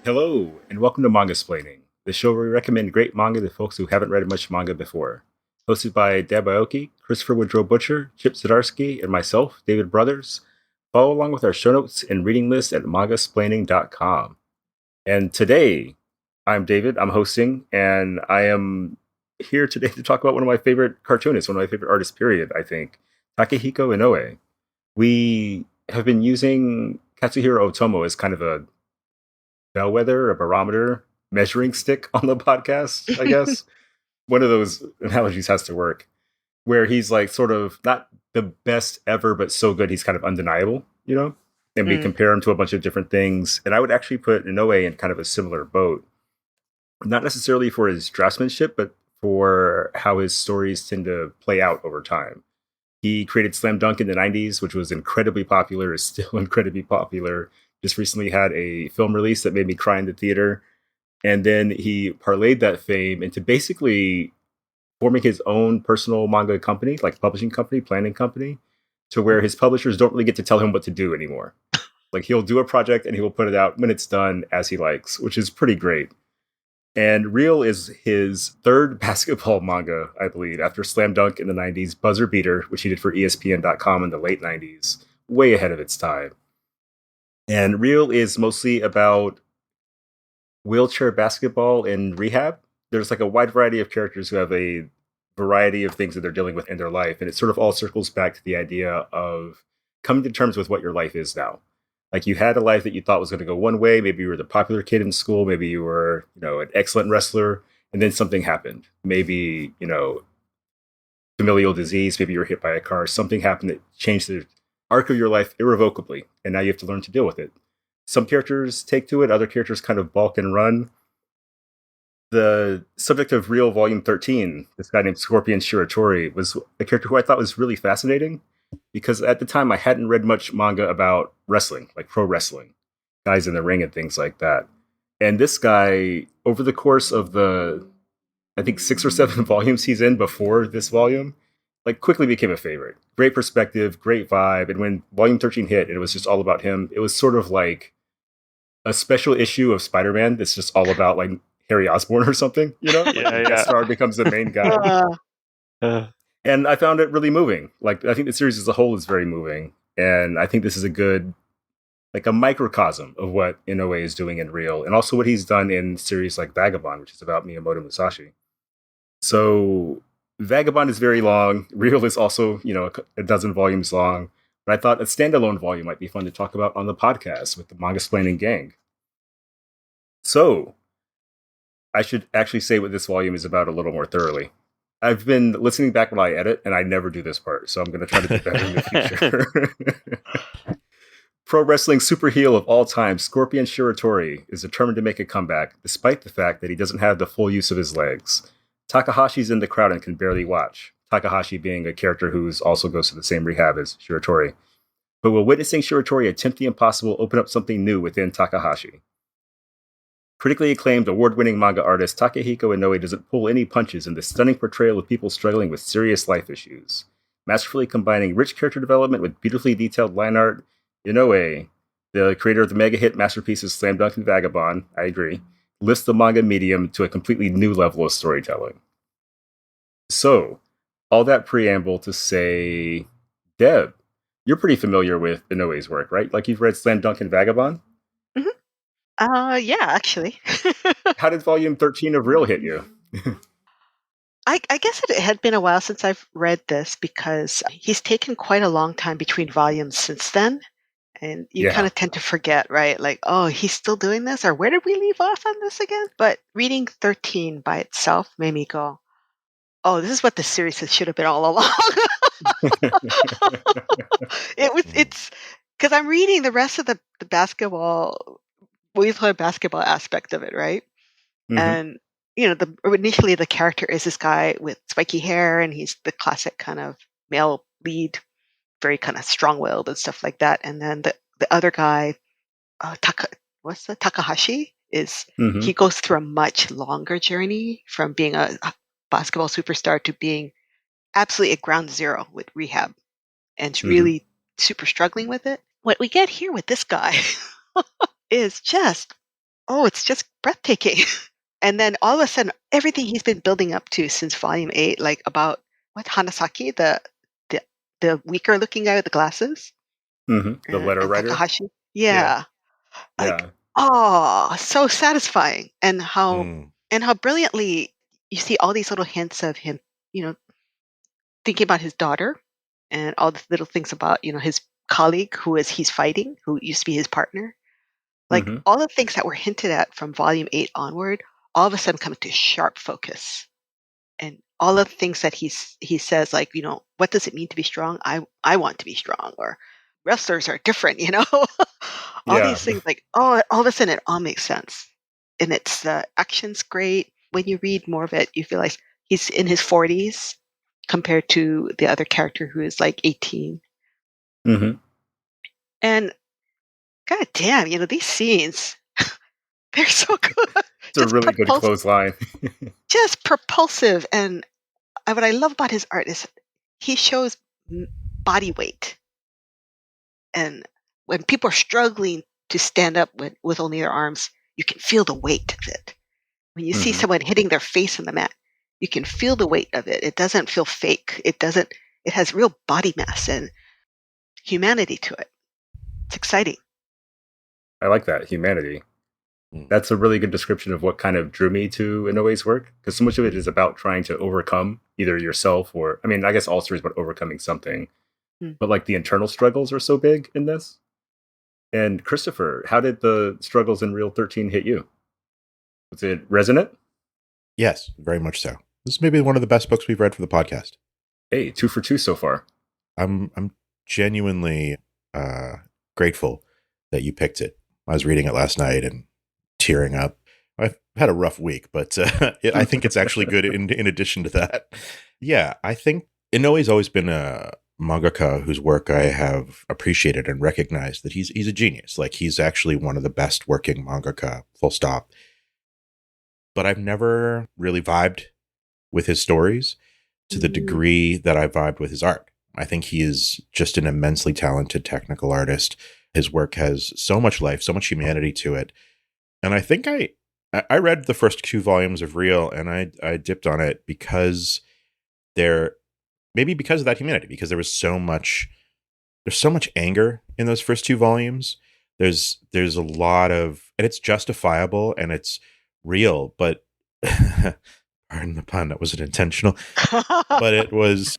Hello, and welcome to Mangasplaining, the show where we recommend great manga to folks who haven't read much manga before. Hosted by Deb Aoki, Christopher Woodrow Butcher, Chip Zdarsky, and myself, David Brothers. Follow along with our show notes and reading list at mangasplaining.com. And today, I'm David, I'm hosting, and I am here today to talk about one of my favorite cartoonists, one of my favorite artists, period, I think, Takehiko Inoue. We have been using Katsuhiro Otomo as kind of a bellwether, a barometer, measuring stick on the podcast, I guess. One of those analogies has to work, where he's like sort of not the best ever, but so good he's kind of undeniable, you know? And we compare him to a bunch of different things. And I would actually put Inoue in kind of a similar boat. Not necessarily for his draftsmanship, but for how his stories tend to play out over time. He created Slam Dunk in the 90s, which was incredibly popular, is still incredibly popular. Just recently had a film release that made me cry in the theater. And then he parlayed that fame into basically forming his own personal manga company, like publishing company, planning company, to where his publishers don't really get to tell him what to do anymore. Like he'll do a project and he will put it out when it's done as he likes, which is pretty great. And Real is his third basketball manga, I believe, after Slam Dunk in the 90s, Buzzer Beater, which he did for ESPN.com in the late 90s, way ahead of its time. And Real is mostly about wheelchair basketball and rehab. There's like a wide variety of characters who have a variety of things that they're dealing with in their life. And it sort of all circles back to the idea of coming to terms with what your life is now. Like you had a life that you thought was going to go one way. Maybe you were the popular kid in school. Maybe you were, an excellent wrestler. And then something happened. Maybe, familial disease. Maybe you were hit by a car. Something happened that changed the arc of your life irrevocably. And now you have to learn to deal with it. Some characters take to it. Other characters kind of balk and run. The subject of Real Volume 13, this guy named Scorpion Shiratori, was a character who I thought was really fascinating because at the time I hadn't read much manga about wrestling, like pro wrestling, guys in the ring and things like that. And this guy, over the course of the, I think 6 or 7 volumes he's in before this volume, like quickly became a favorite. Great perspective, great vibe. And when Volume 13 hit and it was just all about him, it was sort of like a special issue of Spider-Man that's just all about like Harry Osborn or something, Like the guest star becomes the main guy. And I found it really moving. Like I think the series as a whole is very moving. And I think this is a good, like a microcosm of what Inoue is doing in Real, and also what he's done in series like Vagabond, which is about Miyamoto Musashi. So Vagabond is very long. Real is also, a dozen volumes long. But I thought a standalone volume might be fun to talk about on the podcast with the Mangasplaining gang. So I should actually say what this volume is about a little more thoroughly. I've been listening back when I edit, and I never do this part, so I'm going to try to do better in the future. Pro wrestling super heel of all time, Scorpion Shiratori, is determined to make a comeback, despite the fact that he doesn't have the full use of his legs. Takahashi's in the crowd and can barely watch. Takahashi being a character who also goes to the same rehab as Shiratori. But while witnessing Shiratori attempt the impossible, open up something new within Takahashi. Critically acclaimed award-winning manga artist Takehiko Inoue doesn't pull any punches in this stunning portrayal of people struggling with serious life issues. Masterfully combining rich character development with beautifully detailed line art, Inoue, the creator of the mega hit masterpieces Slam Dunk and Vagabond, I agree, lifts the manga medium to a completely new level of storytelling. So, all that preamble to say, Deb, you're pretty familiar with Inoue's work, right? Like you've read Slam Dunk and Vagabond? Yeah, actually. How did volume 13 of Real hit you? I guess it had been a while since I've read this because he's taken quite a long time between volumes since then. And you kind of tend to forget, right? Like, oh, he's still doing this? Or where did we leave off on this again? But reading 13 by itself made me go, oh, this is what the series should have been all along. It's because I'm reading the rest of the basketball, wheelchair basketball aspect of it, right? Mm-hmm. And initially the character is this guy with spiky hair, and he's the classic kind of male lead, very kind of strong-willed and stuff like that. And then the other guy, Takahashi, is he goes through a much longer journey from being a basketball superstar to being absolutely at ground zero with rehab, and really super struggling with it. What we get here with this guy is just oh, it's just breathtaking. And then all of a sudden, everything he's been building up to since volume 8, like about what Hanasaki, the the weaker looking guy with the glasses, The letter and writer. Takahashi. Yeah. Yeah, like Yeah. oh, so satisfying, Mm. and how brilliantly you see all these little hints of him, thinking about his daughter, and all the little things about his colleague he's fighting, who used to be his partner. Like hmm all the things that were hinted at from volume 8 onward, all of a sudden come into sharp focus. And all of the things that he says, like, what does it mean to be strong? I want to be strong, or wrestlers are different. All Yeah. these things, like, oh, all of a sudden it all makes sense. And it's the action's great. When you read more of it, you feel like he's in his 40s compared to the other character who is like 18. hmm And god damn, these scenes, they're so good. It's a really good clothesline. Just propulsive. And what I love about his art is he shows body weight. And when people are struggling to stand up with only their arms, you can feel the weight of it. When you see Mhm. someone hitting their face on the mat, you can feel the weight of it. It doesn't feel fake. It has real body mass and humanity to it. It's exciting. I like that, humanity. That's a really good description of what kind of drew me to Inoue's work, because so much of it is about trying to overcome either yourself or, I mean, I guess all stories about overcoming something, but like the internal struggles are so big in this. And Christopher, how did the struggles in Reel 13 hit you? Was it resonant? Yes, very much so. This is maybe one of the best books we've read for the podcast. Hey, 2 for 2 so far. I'm genuinely grateful that you picked it. I was reading it last night and tearing up. I've had a rough week, but I think it's actually good in addition to that. Yeah, I think Inoue's always been a mangaka whose work I have appreciated and recognized that he's a genius. Like, he's actually one of the best working mangaka, full stop. But I've never really vibed with his stories to the degree that I vibed with his art. I think he is just an immensely talented technical artist. His work has so much life, so much humanity to it. And I think I read the first 2 volumes of Reel, and I dipped on it because because of that humanity, because there's so much anger in those first 2 volumes. There's a lot of, and it's justifiable and it's real, but pardon the pun, that wasn't intentional. But it was,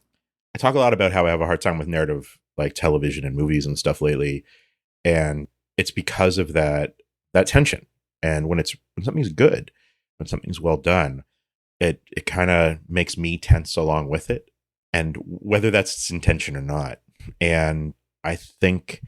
I talk a lot about how I have a hard time with narrative, like television and movies and stuff lately. And it's because of that tension. And when something's good, when something's well done, it kind of makes me tense along with it. And whether that's its intention or not. And I think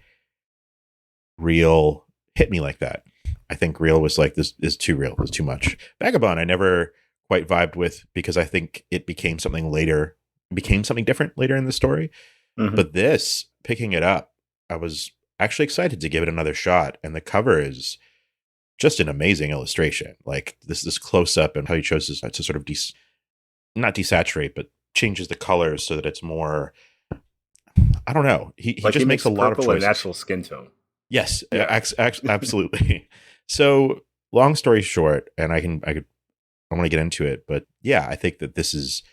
Reel hit me like that. I think Reel was like, this is too real. It's too much. Vagabond, I never quite vibed with, because I think it became something different later in the story. Mhm. But this, picking it up, I was actually excited to give it another shot. And the cover is just an amazing illustration. Like this close up, and how he chose to sort of not desaturate, but changes the colors so that it's more, I don't know. He Like just makes a lot of purple a choices. natural skin tone. Yes, Yeah. absolutely. So, long story short, and I want to get into it, but yeah, I think that this is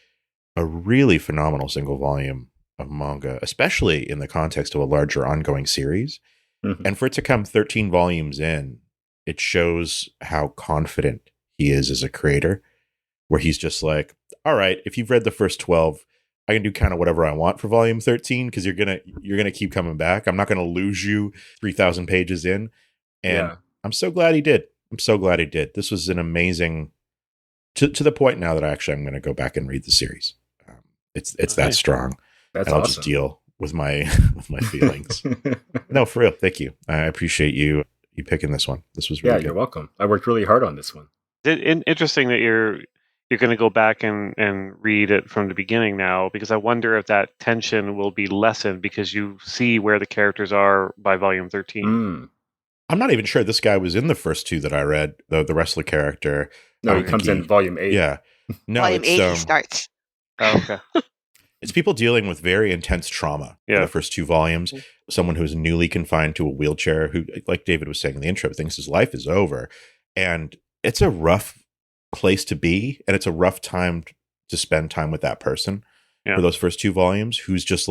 a really phenomenal single volume of manga, especially in the context of a larger ongoing series. Mhm. And for it to come 13 volumes in, it shows how confident he is as a creator, where he's just like, all right, if you've read the first 12, I can do kind of whatever I want for volume 13, because you're gonna keep coming back. I'm not gonna lose you 3,000 pages in. And Yeah. I'm so glad he did. This was an amazing, to the point now that I'm going to go back and read the series. It's that Nice. strong. That's and I'll awesome. just deal with my with my feelings. No, for real. Thank you. I appreciate you picking this one. This was really Yeah, good. you're welcome. I worked really hard on this one. Interesting that you're going to go back and read it from the beginning now, because I wonder if that tension will be lessened because you see where the characters are by volume 13. Mm. I'm not even sure this guy was in the first 2 that I read, the wrestler character. No, I he don't comes think in volume 8. Yeah. No, Volume it's 8, he starts. Oh, okay. it's people dealing with very intense trauma in Yeah. the first 2 volumes. Someone who's newly confined to a wheelchair, who, like David was saying in the intro, thinks his life is over. And it's a rough place to be, and it's a rough time to spend time with that person for those first 2 volumes, who's just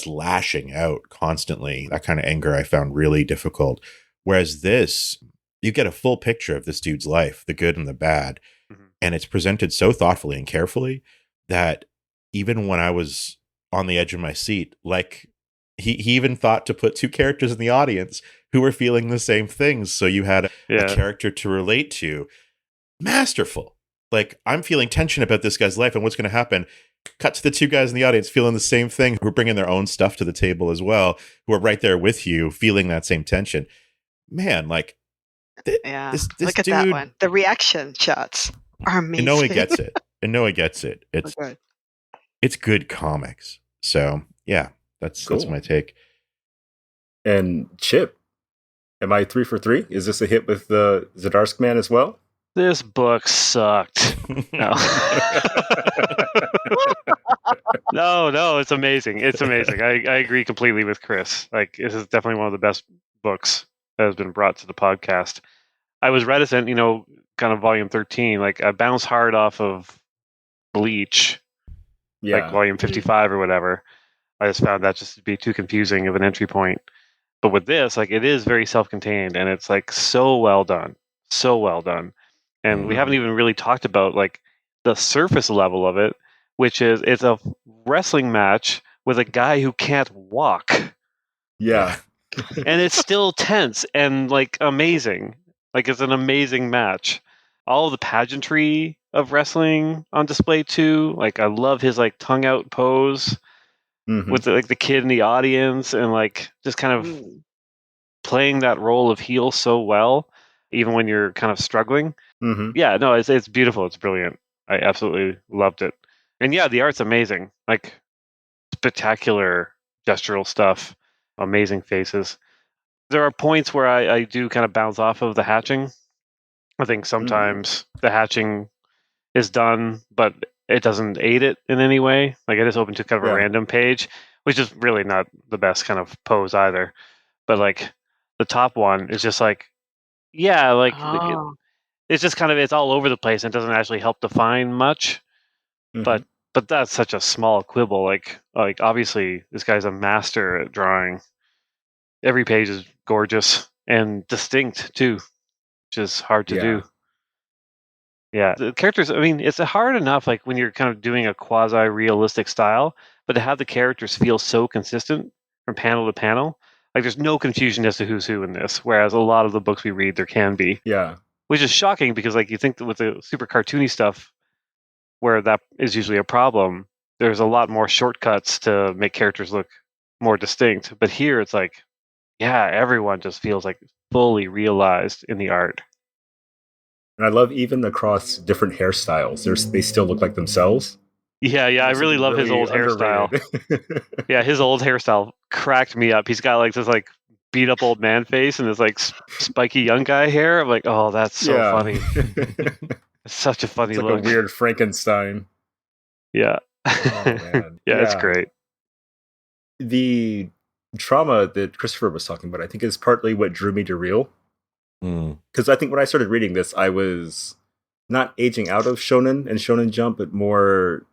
lashing out constantly. That kind of anger I found really difficult. Whereas this, you get a full picture of this dude's life, the good and the bad. Mm-hmm. And it's presented so thoughtfully and carefully that even when I was on the edge of my seat, like he even thought to put 2 characters in the audience who were feeling the same things. So you had a character to relate to. Masterful. Like, I'm feeling tension about this guy's life and what's going to happen. Cut to the 2 guys in the audience feeling the same thing, who are bringing their own stuff to the table as well, who are right there with you, feeling that same tension. Man, like, this look at dude, that one. The reaction shots are amazing. Inoue gets it. It's good comics. So yeah, that's my take. And Chip, am I 3 for 3? Is this a hit with the Zdarsky man as well? This book sucked. No. No, it's amazing. It's amazing. I agree completely with Chris. Like, this is definitely one of the best books that has been brought to the podcast. I was reticent, kind of volume 13. Like, I bounced hard off of Bleach, like volume 55 or whatever. I just found that just to be too confusing of an entry point. But with this, like, it is very self-contained, and it's like so well done. So well done. And we haven't even really talked about like the surface level of it, which is it's a wrestling match with a guy who can't walk. Yeah. And it's still tense and like amazing. Like, it's an amazing match. All of the pageantry of wrestling on display too. Like, I love his like tongue out pose with the kid in the audience, and like just kind of playing that role of heel so well, even when you're kind of struggling. Yeah, no, it's beautiful. It's brilliant. I absolutely loved it. And yeah, the art's amazing. Like, spectacular gestural stuff. Amazing faces. There are points where I do kind of bounce off of the hatching. I think sometimes the hatching is done, but it doesn't aid it in any way. Like, it is open to kind of a random page, which is really not the best kind of pose either. But like, the top one is just like, it's just kind of, it's all over the place and doesn't actually help define much. But that's such a small quibble. Like obviously this guy's a master at drawing. Every page is gorgeous and distinct too, which is hard to do. Yeah, the characters, I mean, it's hard enough like when you're kind of doing a quasi-realistic style, but to have the characters feel so consistent from panel to panel, like there's no confusion as to who's who in this, whereas a lot of the books we read, there can be. Yeah. Which is shocking because like you think that with the super cartoony stuff, where that is usually a problem, there's a lot more shortcuts to make characters look more distinct. But here it's like, yeah, everyone just feels like fully realized in the art. And I love even across different hairstyles, they still look like themselves. Yeah, I really love his old hairstyle. Yeah, his old hairstyle cracked me up. He's got like this like beat up old man face and this like spiky young guy hair. I'm like, oh, that's so funny. It's such a funny look. Like a weird Frankenstein. Yeah. Oh, man. It's great. The trauma that Christopher was talking about, I think, is partly what drew me to Real. Because I think when I started reading this, I was not aging out of Shonen and Shonen Jump, but more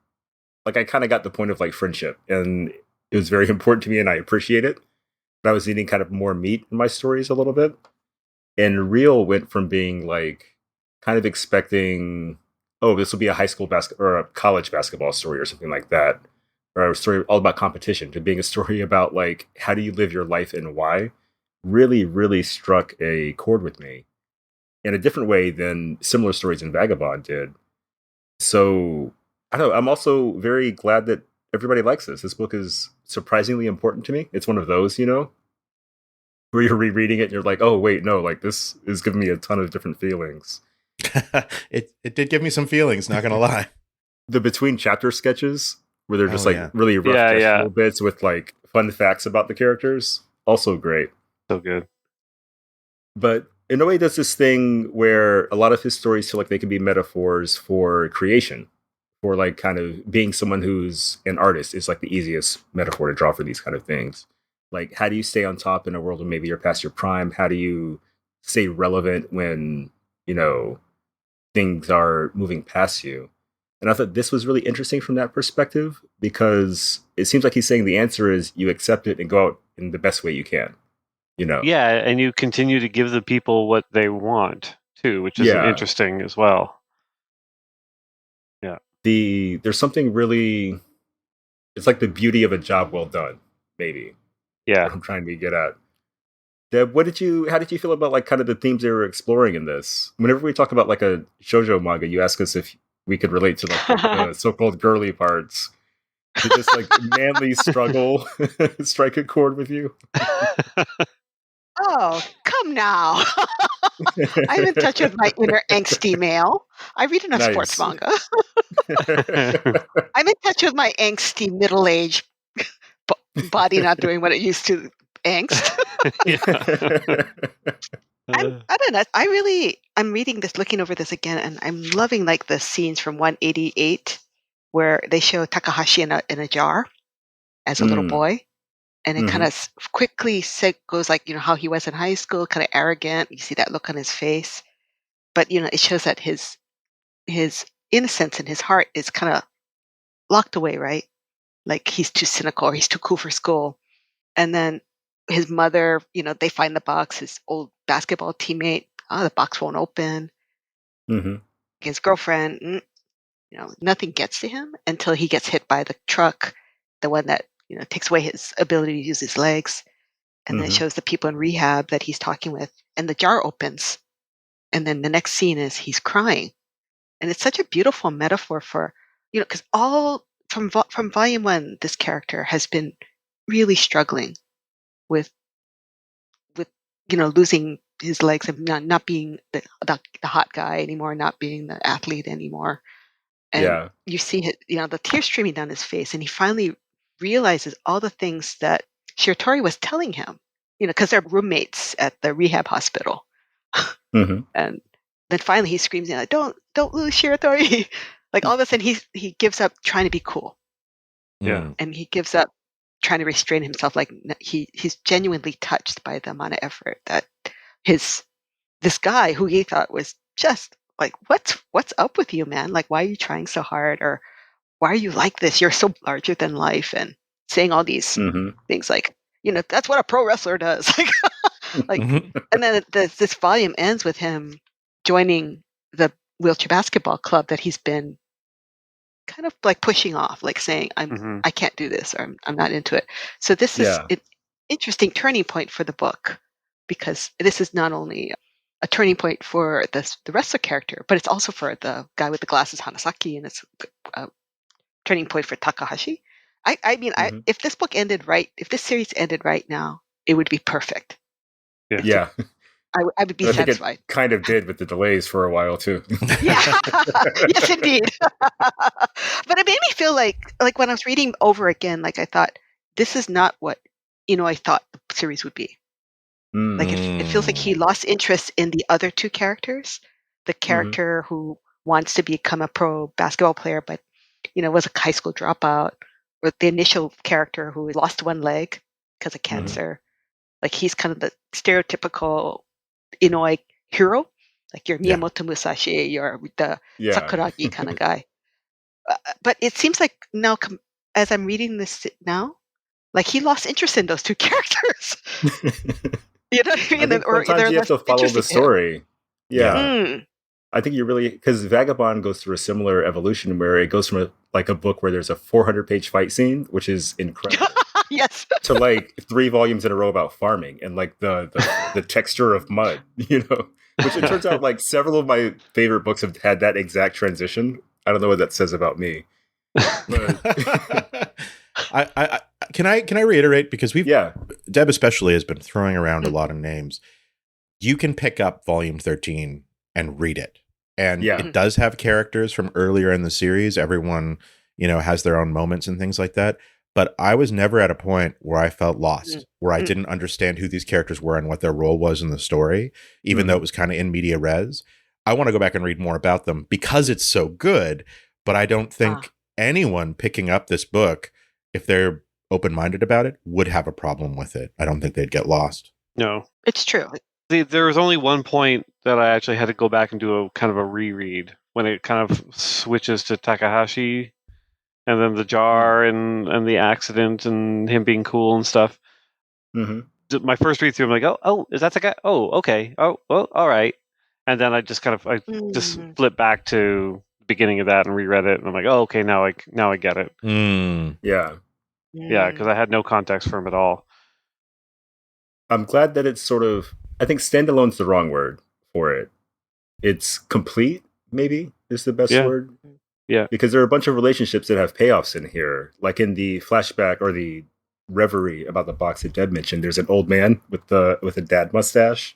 like I kind of got the point of like friendship, and it was very important to me, and I appreciate it. But I was needing kind of more meat in my stories a little bit. And Real went from being like kind of expecting, oh, this will be a high school or a college basketball story or something like that, or a story all about competition, to being a story about like how do you live your life and why. Really, really struck a chord with me in a different way than similar stories in Vagabond did. So I don't know. I'm also very glad that everybody likes this. This book is surprisingly important to me. It's one of those, where you're rereading it and you're like, oh, wait, no, like this is giving me a ton of different feelings. It did give me some feelings, not going to lie. The between chapter sketches where they're just really rough little bits with like fun facts about the characters. Also great. So good. But Inoue does this thing where a lot of his stories feel like they can be metaphors for creation, for like kind of being someone who's an artist is like the easiest metaphor to draw for these kind of things. Like, how do you stay on top in a world where maybe you're past your prime? How do you stay relevant when things are moving past you. And I thought this was really interesting from that perspective, because it seems like he's saying the answer is you accept it and go out in the best way you can. Yeah, and you continue to give the people what they want too, which is interesting as well. Yeah. There's something really, it's like the beauty of a job well done, maybe. Yeah. What I'm trying to get at. Deb, how did you feel about like kind of the themes they were exploring in this? Whenever we talk about like a shoujo manga, you ask us if we could relate to like the so-called girly parts. Did this like manly struggle strike a chord with you? Oh, come now. I'm in touch with my inner angsty male. I read enough sports manga. I'm in touch with my angsty middle-aged body not doing what it used to angst. I don't know. I'm reading this, looking over this again, and I'm loving like the scenes from 188 where they show Takahashi in a jar as a little boy. And it kind of quickly goes like, how he was in high school, kind of arrogant. You see that look on his face. But, it shows that his innocence and his heart is kind of locked away, right? Like he's too cynical or he's too cool for school. And then his mother, they find the box, his old basketball teammate. Oh, the box won't open. His girlfriend, nothing gets to him until he gets hit by the truck, the one that, takes away his ability to use his legs. And then it shows the people in rehab that he's talking with, and the jar opens. And then the next scene is he's crying. And it's such a beautiful metaphor for, because all from volume 1, this character has been really struggling with losing his legs and not being the hot guy anymore, not being the athlete anymore. And you see it, the tears streaming down his face, and he finally realizes all the things that Shiratori was telling him, because they're roommates at the rehab hospital. And then finally he screams, don't lose Shiratori. Like all of a sudden he gives up trying to be cool. Yeah. And he gives up trying to restrain himself. Like he's genuinely touched by the amount of effort that this guy who he thought was just like, what's up with you, man? Like, why are you trying so hard? Or why are you like this? You're so larger than life, and saying all these things like, that's what a pro wrestler does. And then this volume ends with him joining the wheelchair basketball club that he's been kind of like pushing off, like saying, I can't do this, or I'm not into it. So this is an interesting turning point for the book, because this is not only a turning point for the wrestler character, but it's also for the guy with the glasses, Hanasaki, and it's a turning point for Takahashi. I mean, if this book ended right, if this series ended right now, it would be perfect. Yeah. I would be satisfied. Think it kind of did with the delays for a while too. Yeah, yes, indeed. But it made me feel like when I was reading over again, like I thought, this is not what I thought the series would be. Like it feels like he lost interest in the other two characters. The character who wants to become a pro basketball player, but was a high school dropout, or the initial character who lost one leg because of cancer. Like he's kind of the stereotypical Inoue hero, like your Miyamoto Musashi, you're the Sakuragi kind of guy. But it seems like now, as I'm reading this now, like he lost interest in those two characters. You know what I mean? Or sometimes you have to follow the story. Yeah. I think you really, because Vagabond goes through a similar evolution where it goes from a book where there's a 400-page fight scene, which is incredible. Yes. To like 3 volumes in a row about farming and like the texture of mud, which it turns out like several of my favorite books have had that exact transition. I don't know what that says about me. But Can I reiterate, because Deb especially has been throwing around a lot of names. You can pick up volume 13 and read it. And it does have characters from earlier in the series. Everyone, has their own moments and things like that. But I was never at a point where I felt lost, where I didn't understand who these characters were and what their role was in the story, even though it was kind of in media res. I want to go back and read more about them because it's so good. But I don't think anyone picking up this book, if they're open-minded about it, would have a problem with it. I don't think they'd get lost. No. It's true. There was only one point that I actually had to go back and do a kind of a reread when it kind of switches to Takahashi, and then the jar and the accident and him being cool and stuff. Mm-hmm. My first read through, I'm like, oh, is that the guy? Oh, okay. Oh, well, all right. And then I just just flipped back to the beginning of that and reread it, and I'm like, oh, okay, now I get it. Yeah. Yeah, because I had no context for him at all. I'm glad that it's sort of, I think standalone's the wrong word for it. It's complete, maybe, is the best word. Yeah. Because there are a bunch of relationships that have payoffs in here. Like in the flashback or the reverie about the box that Deb mentioned, there's an old man with a dad mustache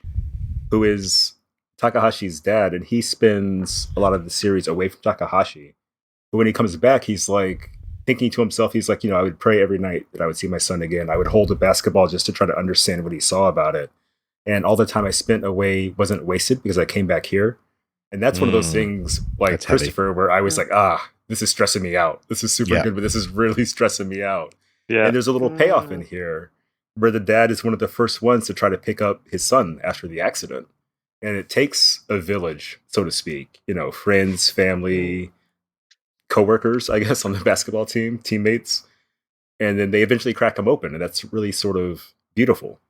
who is Takahashi's dad, and he spends a lot of the series away from Takahashi. But when he comes back, he's like thinking to himself, he's like, I would pray every night that I would see my son again. I would hold a basketball just to try to understand what he saw about it. And all the time I spent away wasn't wasted because I came back here. And that's one of those things like That's Christopher, heavy. where I was like, this is stressing me out. This is super good, but this is really stressing me out. Yeah. And there's a little payoff in here where the dad is one of the first ones to try to pick up his son after the accident. And it takes a village, so to speak, friends, family, coworkers, I guess, on the basketball team, teammates. And then they eventually crack him open. And that's really sort of beautiful.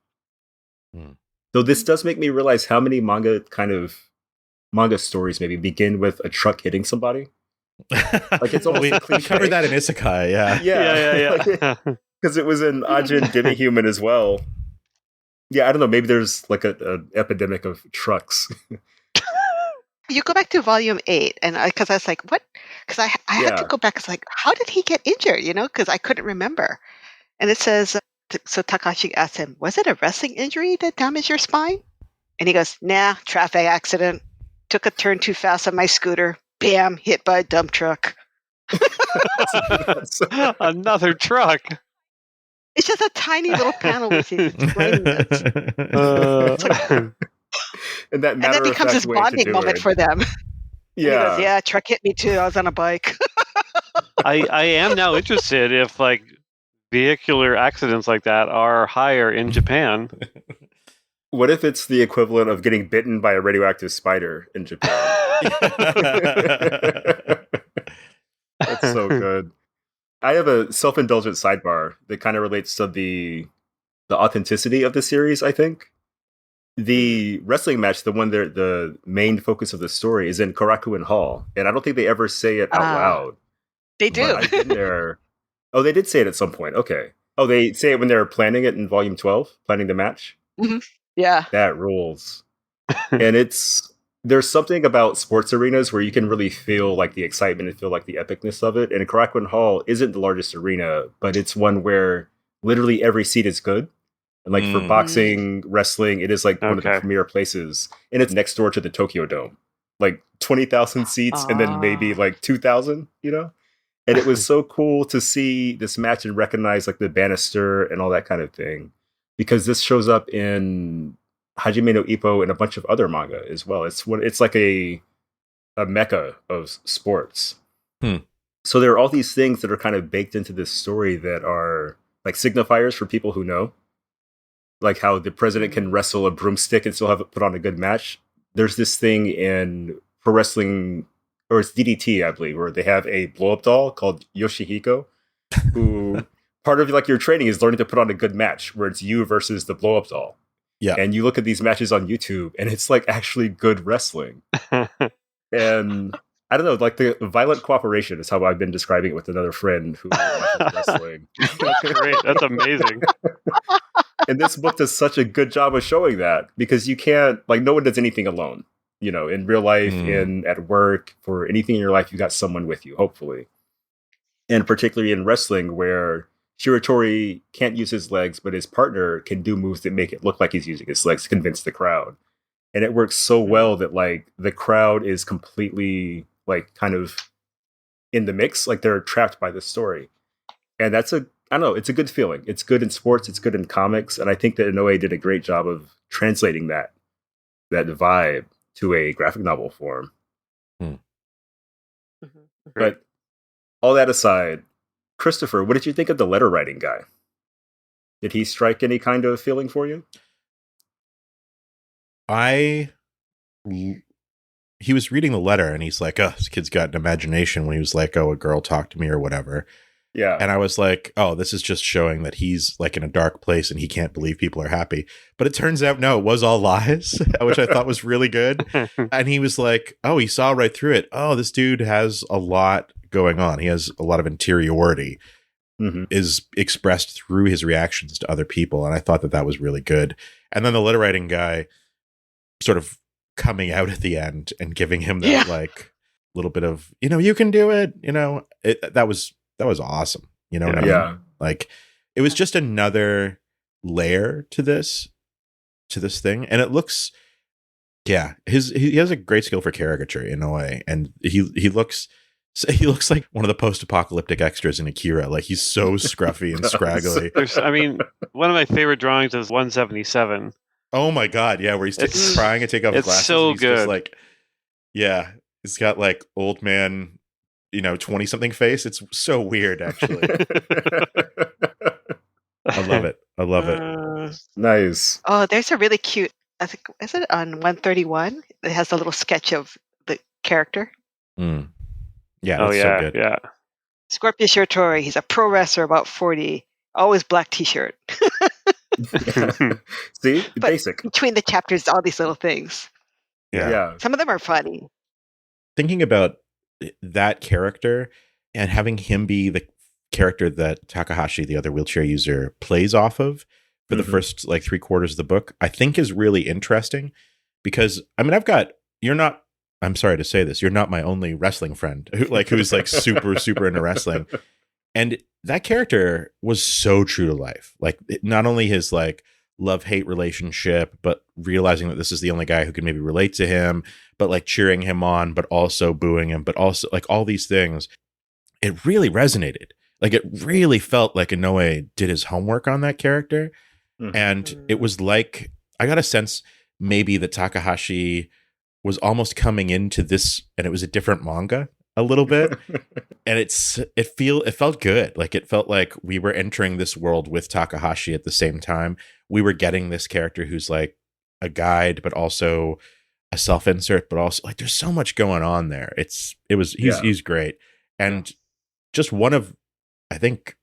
Though this does make me realize how many manga stories maybe begin with a truck hitting somebody. Like it's almost we covered that in Isekai, yeah. Yeah. Because it was in Ajin Demi-Human as well. Yeah, I don't know. Maybe there's like an epidemic of trucks. You go back to volume 8, and because I was like, what? Because I had to go back. It's like, how did he get injured? Because I couldn't remember. And it says, so Takashi asked him, was it a wrestling injury that damaged your spine? And he goes, nah, traffic accident. Took a turn too fast on my scooter. Bam, hit by a dump truck. Another truck. It's just a tiny little panel which he's explaining this. And that becomes his bonding moment for them. Yeah. And he goes, yeah, truck hit me too. I was on a bike. I am now interested if like vehicular accidents like that are higher in Japan. What if it's the equivalent of getting bitten by a radioactive spider in Japan? That's so good. I have a self-indulgent sidebar that kind of relates to the authenticity of the series, I think. The wrestling match, the one the main focus of the story, is in Korakuen Hall, and I don't think they ever say it out loud. They do. I've been there. Oh, they did say it at some point. Okay. Oh, they say it when they're planning it in Volume 12, planning the match? Mm-hmm. Yeah. That rules. And there's something about sports arenas where you can really feel like the excitement and feel like the epicness of it. And Korakuen Hall isn't the largest arena, but it's one where literally every seat is good. And like for boxing, wrestling, it is like one of the premier places. And it's next door to the Tokyo Dome. Like 20,000 seats and then maybe like 2,000, And it was so cool to see this match and recognize like the banister and all that kind of thing. Because this shows up in Hajime no Ippo and a bunch of other manga as well. It's like a mecca of sports. So there are all these things that are kind of baked into this story that are like signifiers for people who know. Like how the president can wrestle a broomstick and still have it put on a good match. There's this thing in pro wrestling, or it's DDT, I believe, where they have a blow-up doll called Yoshihiko, who part of like your training is learning to put on a good match, where it's you versus the blow-up doll. Yeah. And you look at these matches on YouTube, and it's like actually good wrestling. And I don't know, like the violent cooperation is how I've been describing it with another friend who watches wrestling. That's great. That's amazing. And this book does such a good job of showing that, because you can't, like, no one does anything alone. In real life, at work, for anything in your life, you got someone with you, hopefully. And particularly in wrestling, where Shiratori can't use his legs, but his partner can do moves that make it look like he's using his legs to convince the crowd. And it works so well that, like, the crowd is completely, like, kind of in the mix. Like, they're trapped by the story. And that's I don't know, it's a good feeling. It's good in sports, it's good in comics, and I think that Inoue did a great job of translating that vibe to a graphic novel form. But all that aside, Christopher, what did you think of the letter writing guy? Did he strike any kind of feeling for you? He was reading the letter and he's like, oh, this kid's got an imagination when he was like, oh, a girl talked to me or whatever. Yeah. And I was like, oh, this is just showing that he's like in a dark place and he can't believe people are happy. But it turns out, no, it was all lies, which I thought was really good. And he was like, oh, he saw right through it. Oh, this dude has a lot going on. He has a lot of interiority is expressed through his reactions to other people. And I thought that that was really good. And then the letter writing guy sort of coming out at the end and giving him that like little bit of, you can do it, that was awesome. You know what I mean? Yeah. Like it was just another layer to this thing. And it looks, he has a great skill for caricature in a way. And he looks like one of the post-apocalyptic extras in Akira. Like he's so scruffy and scraggly. One of my favorite drawings is 177. Oh my God. Yeah. Where he's trying to take off his glasses. It's so and he's good. Just like, yeah. He's got like old man, 20-something face. It's so weird, actually. I love it. Nice. Oh, there's a really cute, I think, is it on 131? It has a little sketch of the character. Mm. Yeah, that's so good. Yeah. Scorpio Shiratori, he's a pro wrestler, about 40, always black t-shirt. See? But basic. Between the chapters, all these little things. Yeah. Some of them are funny. Thinking about that character and having him be the character that Takahashi, the other wheelchair user, plays off of for the first like 3/4 of the book, I think is really interesting because I'm sorry to say this, you're not my only wrestling friend who's like super, super into wrestling. And that character was so true to life. Like not only his like love-hate relationship, but realizing that this is the only guy who can maybe relate to him, but like cheering him on, but also booing him, but also like all these things. It really resonated. Like it really felt like Inoue did his homework on that character. And it was like, I got a sense maybe that Takahashi was almost coming into this and it was a different manga a little bit. And it felt good. Like it felt like we were entering this world with Takahashi at the same time. We were getting this character who's like a guide, but also a self-insert, but also like there's so much going on there. He's great. And just one of, I think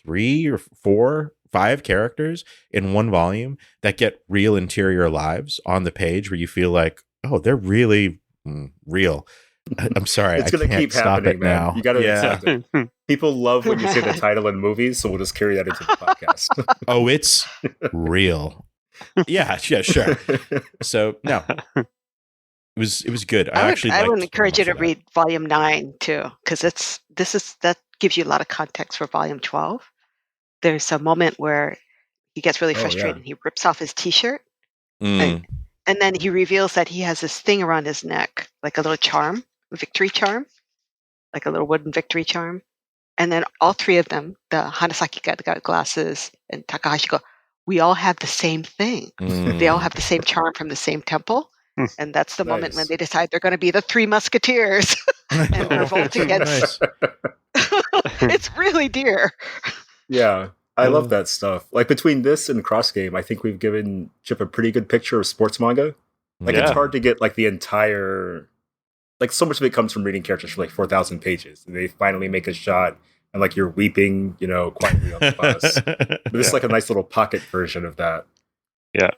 3 or 4, 5 characters in one volume that get real interior lives on the page where you feel like, oh, they're really real. I'm sorry. It's going to keep happening, man. Now. You got to accept it. People love when you say the title in movies, so we'll just carry that into the podcast. Oh, it's real. Yeah, sure. So no, it was good. I would encourage you to read Volume 9 too, because that gives you a lot of context for Volume 12. There's a moment where he gets really frustrated. He rips off his t-shirt, and then he reveals that he has this thing around his neck, like a little charm, a victory charm, like a little wooden victory charm. And then all 3 of them, the Hanasaki guy that got glasses and Takahashi go, we all have the same thing. They all have the same charm from the same temple. And that's the moment when they decide they're going to be the 3 musketeers and revolt against. It's really dear. Yeah, I love that stuff. Like between this and Cross Game, I think we've given Chip a pretty good picture of sports manga. Like it's hard to get like the entire, like so much of it comes from reading characters for like 4,000 pages, and they finally make a shot, and like you're weeping, quietly on the bus. But it's like a nice little pocket version of that. Yeah.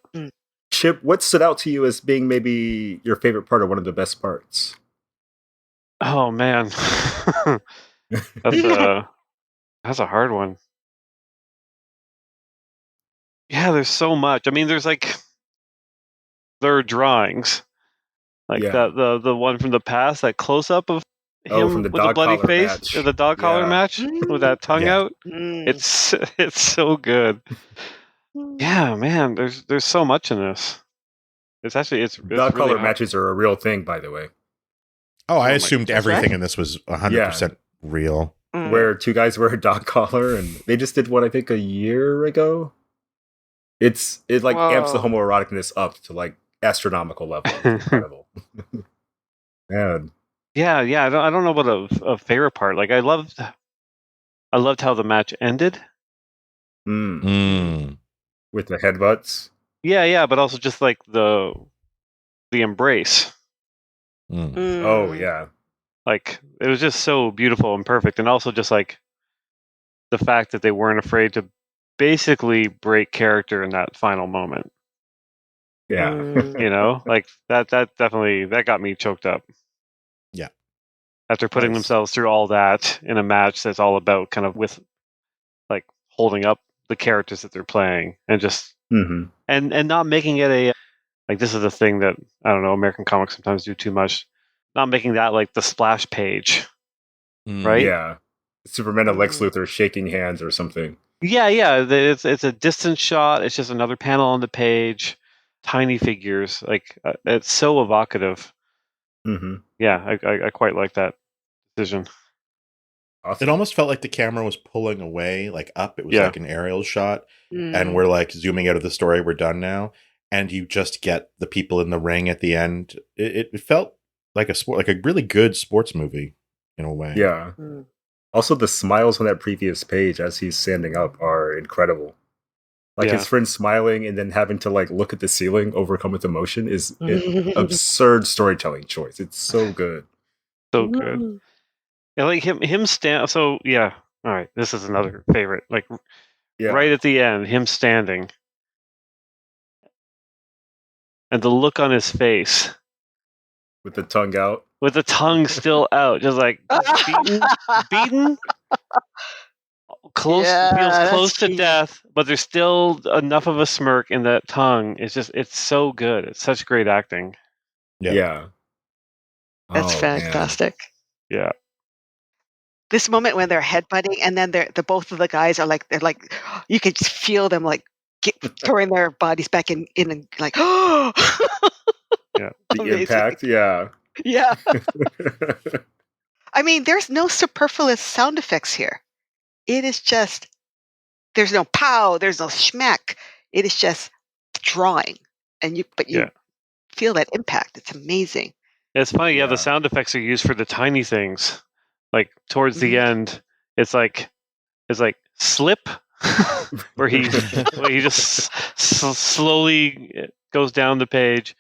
Chip, what stood out to you as being maybe your favorite part or one of the best parts? Oh man, that's a hard one. Yeah, there's so much. I mean, there are drawings, like the one from the past, that close up of him from the with the bloody face, match. Or the dog collar match with that tongue out. It's so good. Yeah, man, there's so much in this. It's dog collar matches are a real thing, by the way. Oh, I assumed everything in this was 100% real. Where 2 guys wear a dog collar, and they just did one I think a year ago. It amps the homoeroticness up to like astronomical level. It's incredible. Man. Yeah. I don't know about a favorite part. Like I loved how the match ended. With the headbutts. Yeah, but also just like the the embrace. Oh yeah. Like, it was just so beautiful and perfect, and also just like the fact that they weren't afraid to basically break character in that final moment. Yeah. You know, like that definitely that got me choked up. Yeah. After putting Nice. themselves through all that in a match that's all about kind of with like holding up the characters that they're playing and just Mhm. and not making it a like, this is the thing that I don't know, American comics sometimes do too much. Not making that like the splash page. Right? Yeah. Superman and Lex Luthor shaking hands or something. Yeah. It's a distance shot. It's just another panel on the page, tiny figures. Like, it's so evocative. Mhm. Yeah, I quite like that decision. Awesome. It almost felt like the camera was pulling away, like up. It was Yeah. like an aerial shot, and we're like zooming out of the story. We're done now, and you just get the people in the ring at the end. It felt like a sport, like a really good sports movie in a way. Yeah. Also, the smiles on that previous page as he's standing up are incredible. Like Yeah. his friend smiling and then having to like look at the ceiling, overcome with emotion, is an absurd storytelling choice. It's so good. So good. And like him stand. So yeah. All right. This is another favorite. Like, Yeah. right at the end, him standing, and the look on his face With the tongue out. with the tongue still out, just like beaten, close, Yeah, feels that's close to cute. death, but there's still enough of a smirk in that tongue. It's so good. It's such great acting. Yeah. That's Oh, man. fantastic. Yeah. This moment when they're headbutting, and then the both of the guys are like, they're like, you could just feel them like throwing their bodies back in and like, Yeah. The amazing. impact. Yeah. Yeah. I mean, there's no superfluous sound effects here. It is just, there's no pow, there's no schmack. It is just drawing, and you Yeah. feel that impact. It's amazing. It's funny. Yeah, Yeah. the sound effects are used for the tiny things. Like towards the end, it's like slip, where he just slowly goes down the page,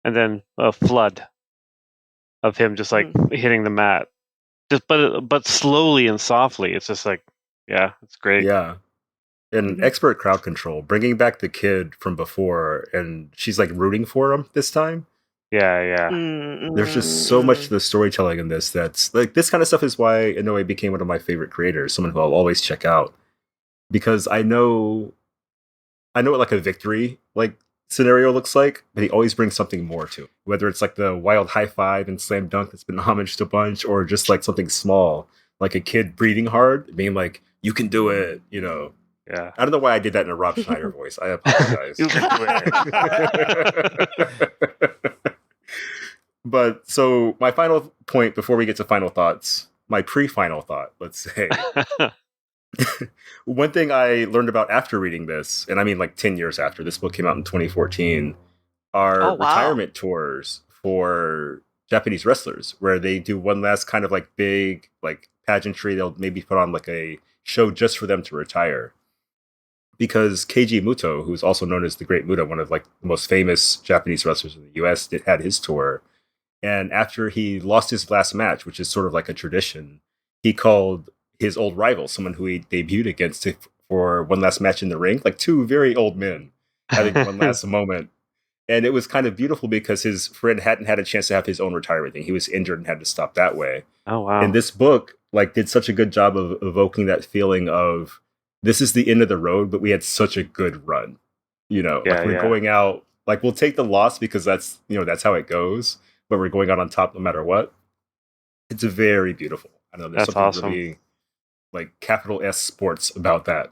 and then a flood of him just like hitting the mat, just but slowly and softly. It's just like, yeah, it's great. Yeah. And expert crowd control, bringing back the kid from before, and she's like rooting for him this time. Yeah. There's just so much to the storytelling in this that's like, this kind of stuff is why Inoue became one of my favorite creators, someone who I'll always check out. Because I know what like a victory like scenario looks like, but he always brings something more to it. Whether it's like the wild high five and slam dunk that's been homaged a bunch, or just like something small, like a kid breathing hard, being like, you can do it, you know. Yeah. I don't know why I did that in a Rob Schneider voice. I apologize. You can do it. But so my final point before we get to final thoughts, my pre-final thought, let's say. One thing I learned about after reading this, and I mean like 10 years after, this book came out in 2014, are retirement tours for Japanese wrestlers, where they do one last kind of like big like pageantry. They'll maybe put on like a show just for them to retire. Because Keiji Muto, who's also known as the Great Muta, one of like the most famous Japanese wrestlers in the US, had his tour. And after he lost his last match, which is sort of like a tradition, he called his old rival, someone who he debuted against, for one last match in the ring, like two very old men having one last moment. And it was kind of beautiful because his friend hadn't had a chance to have his own retirement thing. He was injured and had to stop that way. Oh, wow. And this book like did such a good job of evoking that feeling of, this is the end of the road, but we had such a good run. You know, like we're going out, like we'll take the loss because that's, you know, that's how it goes, but we're going out on top no matter what. It's very beautiful. I know there's That's something really like capital S sports about that.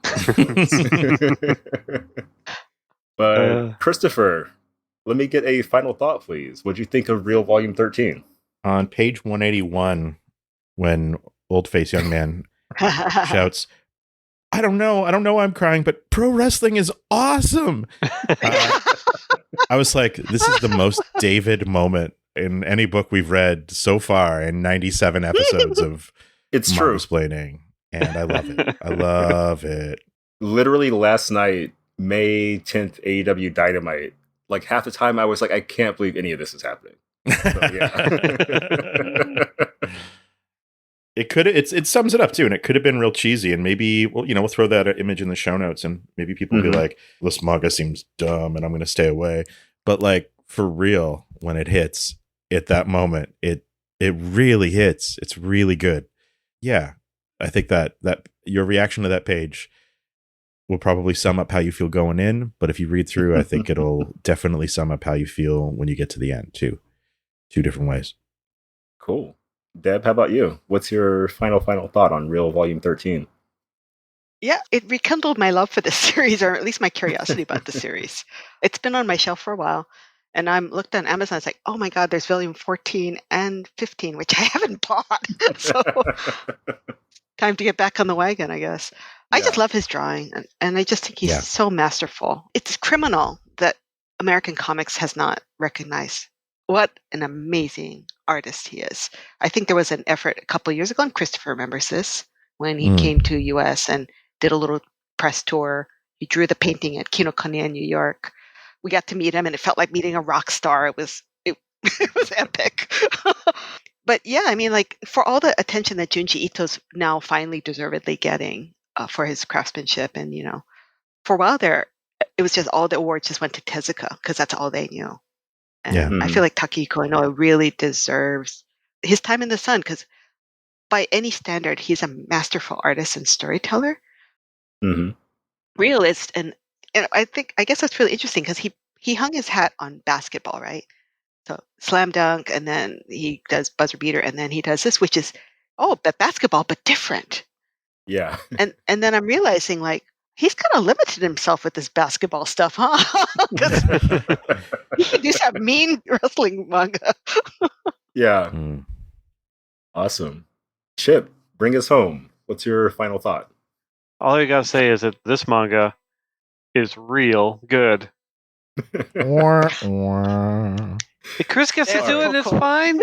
But Christopher, let me get a final thought, please. What'd you think of Real Volume 13? On page 181, when old-faced young man shouts, I don't know why I'm crying, but pro wrestling is awesome. I was like, this is the most David moment in any book we've read so far in 97 episodes of Mangasplaining. And I love it. I love it. Literally last night, May 10th, AEW Dynamite, like half the time I was like, I can't believe any of this is happening. So, yeah. It sums it up too, and it could have been real cheesy, and maybe we'll throw that image in the show notes, and maybe people will be like, this manga seems dumb and I'm going to stay away. But like for real, when it hits at that moment, it really hits. It's really good. Yeah, I think that your reaction to that page will probably sum up how you feel going in, but if you read through, I think it'll definitely sum up how you feel when you get to the end too. 2 different ways. Cool. Deb, how about you? What's your final thought on Real Volume 13? Yeah, it rekindled my love for the series, or at least my curiosity about the series. It's been on my shelf for a while, and I'm looked on Amazon. It's like, oh my God, there's volume 14 and 15, which I haven't bought. So time to get back on the wagon, I guess. I just love his drawing, and I just think he's so masterful. It's criminal that American comics has not recognized what an amazing artist he is. I think there was an effort a couple of years ago, and Christopher remembers this, when he came to US and did a little press tour. He drew the painting at Kinokuniya in New York. We got to meet him, and it felt like meeting a rock star. It was epic. But yeah, I mean, like, for all the attention that Junji Ito's now finally deservedly getting for his craftsmanship, and for a while there, it was just all the awards just went to Tezuka because that's all they knew. And I feel like Takehiko Inoue really deserves his time in the sun, because by any standard, he's a masterful artist and storyteller, realist, and I guess that's really interesting because he hung his hat on basketball, right? So slam dunk, and then he does buzzer beater, and then he does this, which is but basketball, but different. Yeah. And then I'm realizing, like, he's kind of limited himself with this basketball stuff, huh? Because he could do some mean wrestling manga. Yeah. Awesome. Chip, bring us home. What's your final thought? All I gotta say is that this manga is real good. If Chris gets to do it, it's fine.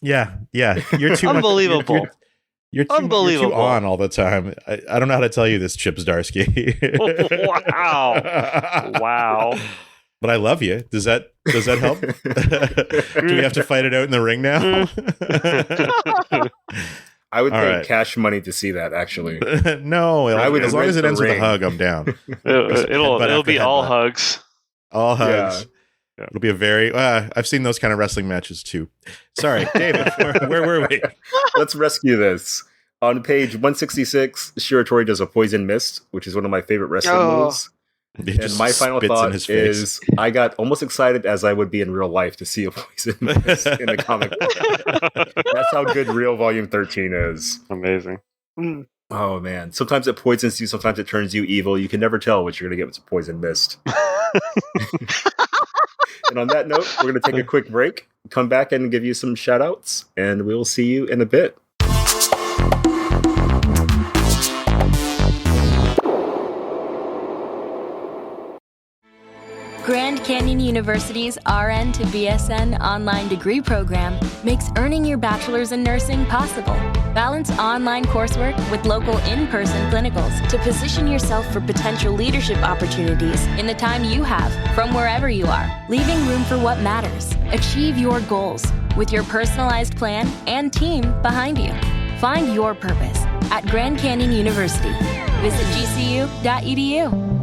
Yeah. You're too unbelievable. Much, you're too on all the time. I don't know how to tell you this, Chip Zdarsky. Wow. But I love you. Does that help? Do we have to fight it out in the ring now? I would pay cash money to see that, actually. No, as long as it ends with a hug, I'm down. It'll be all hugs. All hugs. Yeah. It'll be a very... I've seen those kind of wrestling matches, too. Sorry, David, where were we? Let's rescue this. On page 166, Shiratori does a poison mist, which is one of my favorite wrestling moves. And my final thought is I got almost excited as I would be in real life to see a poison mist in the comic book. That's how good Real Volume 13 is. Amazing. Oh, man. Sometimes it poisons you, sometimes it turns you evil. You can never tell what you're going to get with a poison mist. And on that note, we're going to take a quick break, come back and give you some shout outs, and we'll see you in a bit. Grand Canyon University's RN to BSN online degree program makes earning your bachelor's in nursing possible. Balance online coursework with local in-person clinicals to position yourself for potential leadership opportunities in the time you have from wherever you are, leaving room for what matters. Achieve your goals with your personalized plan and team behind you. Find your purpose at Grand Canyon University. Visit gcu.edu.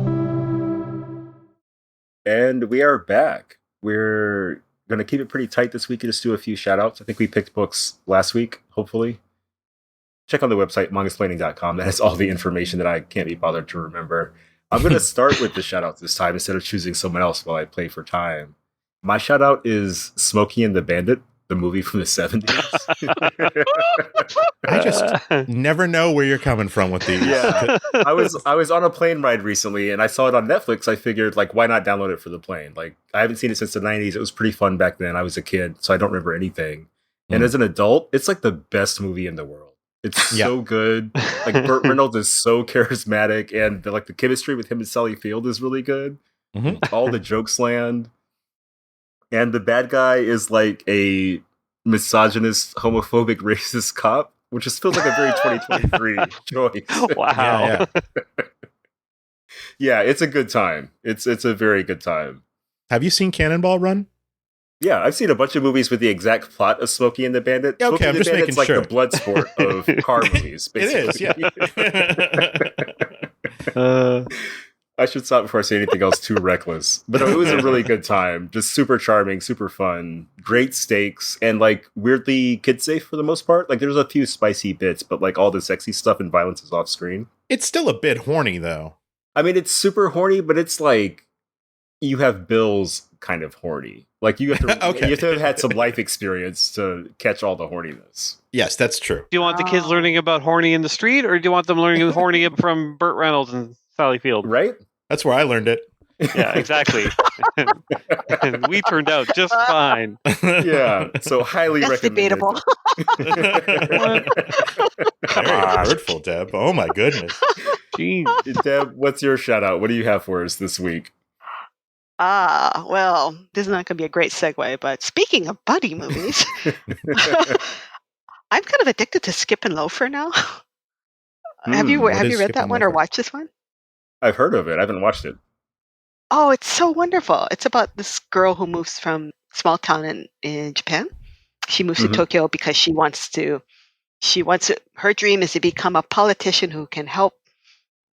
And we are back. We're going to keep it pretty tight this week and just do a few shout-outs. I think we picked books last week, hopefully. Check on the website, mangasplaining.com. That has all the information that I can't be bothered to remember. I'm going to start with the shout-outs this time instead of choosing someone else while I play for time. My shout-out is Smokey and the Bandit, the movie from the 70s. I just never know where you're coming from with these. Yeah. I was on a plane ride recently and I saw it on Netflix. I figured, like, why not download it for the plane? Like, I haven't seen it since the 90s. It was pretty fun back then. I was a kid, so I don't remember anything. And as an adult, it's like the best movie in the world. It's so good. Like, Burt Reynolds is so charismatic, and the chemistry with him and Sally Field is really good. All the jokes land. And the bad guy is like a misogynist, homophobic, racist cop, which just feels like a very 2023 choice. Wow. Yeah, it's a good time. It's a very good time. Have you seen Cannonball Run? Yeah, I've seen a bunch of movies with the exact plot of Smokey and the Bandit. Okay, Smokey I'm just making Bandit's like sure. the blood sport of car movies, basically. It is, yeah. I should stop before I say anything else too reckless. But no, it was a really good time. Just super charming, super fun, great stakes, and like weirdly kid safe for the most part. Like there's a few spicy bits, but like all the sexy stuff and violence is off screen. It's still a bit horny though. I mean, it's super horny, but it's like you have Bill's kind of horny. Like you have to, Okay. you have to have had some life experience to catch all the horniness. Yes, that's true. Do you want the kids learning about horny in the street, or do you want them learning horny from Burt Reynolds and Sally Field? Right? That's where I learned it. Yeah, exactly. And we turned out just fine. Yeah. So highly That's recommended. debatable. Very hurtful, Deb. Oh my goodness. Jeez. Deb, what's your shout out? What do you have for us this week? Well, this is not going to be a great segue, but speaking of buddy movies, I'm kind of addicted to Skip and Loafer now. Have you what have is you read Skip that and one or Loafer? watched this one? I've heard of it. I haven't watched it. Oh, it's so wonderful. It's about this girl who moves from small town in Japan. She moves to Tokyo because her dream is to become a politician who can help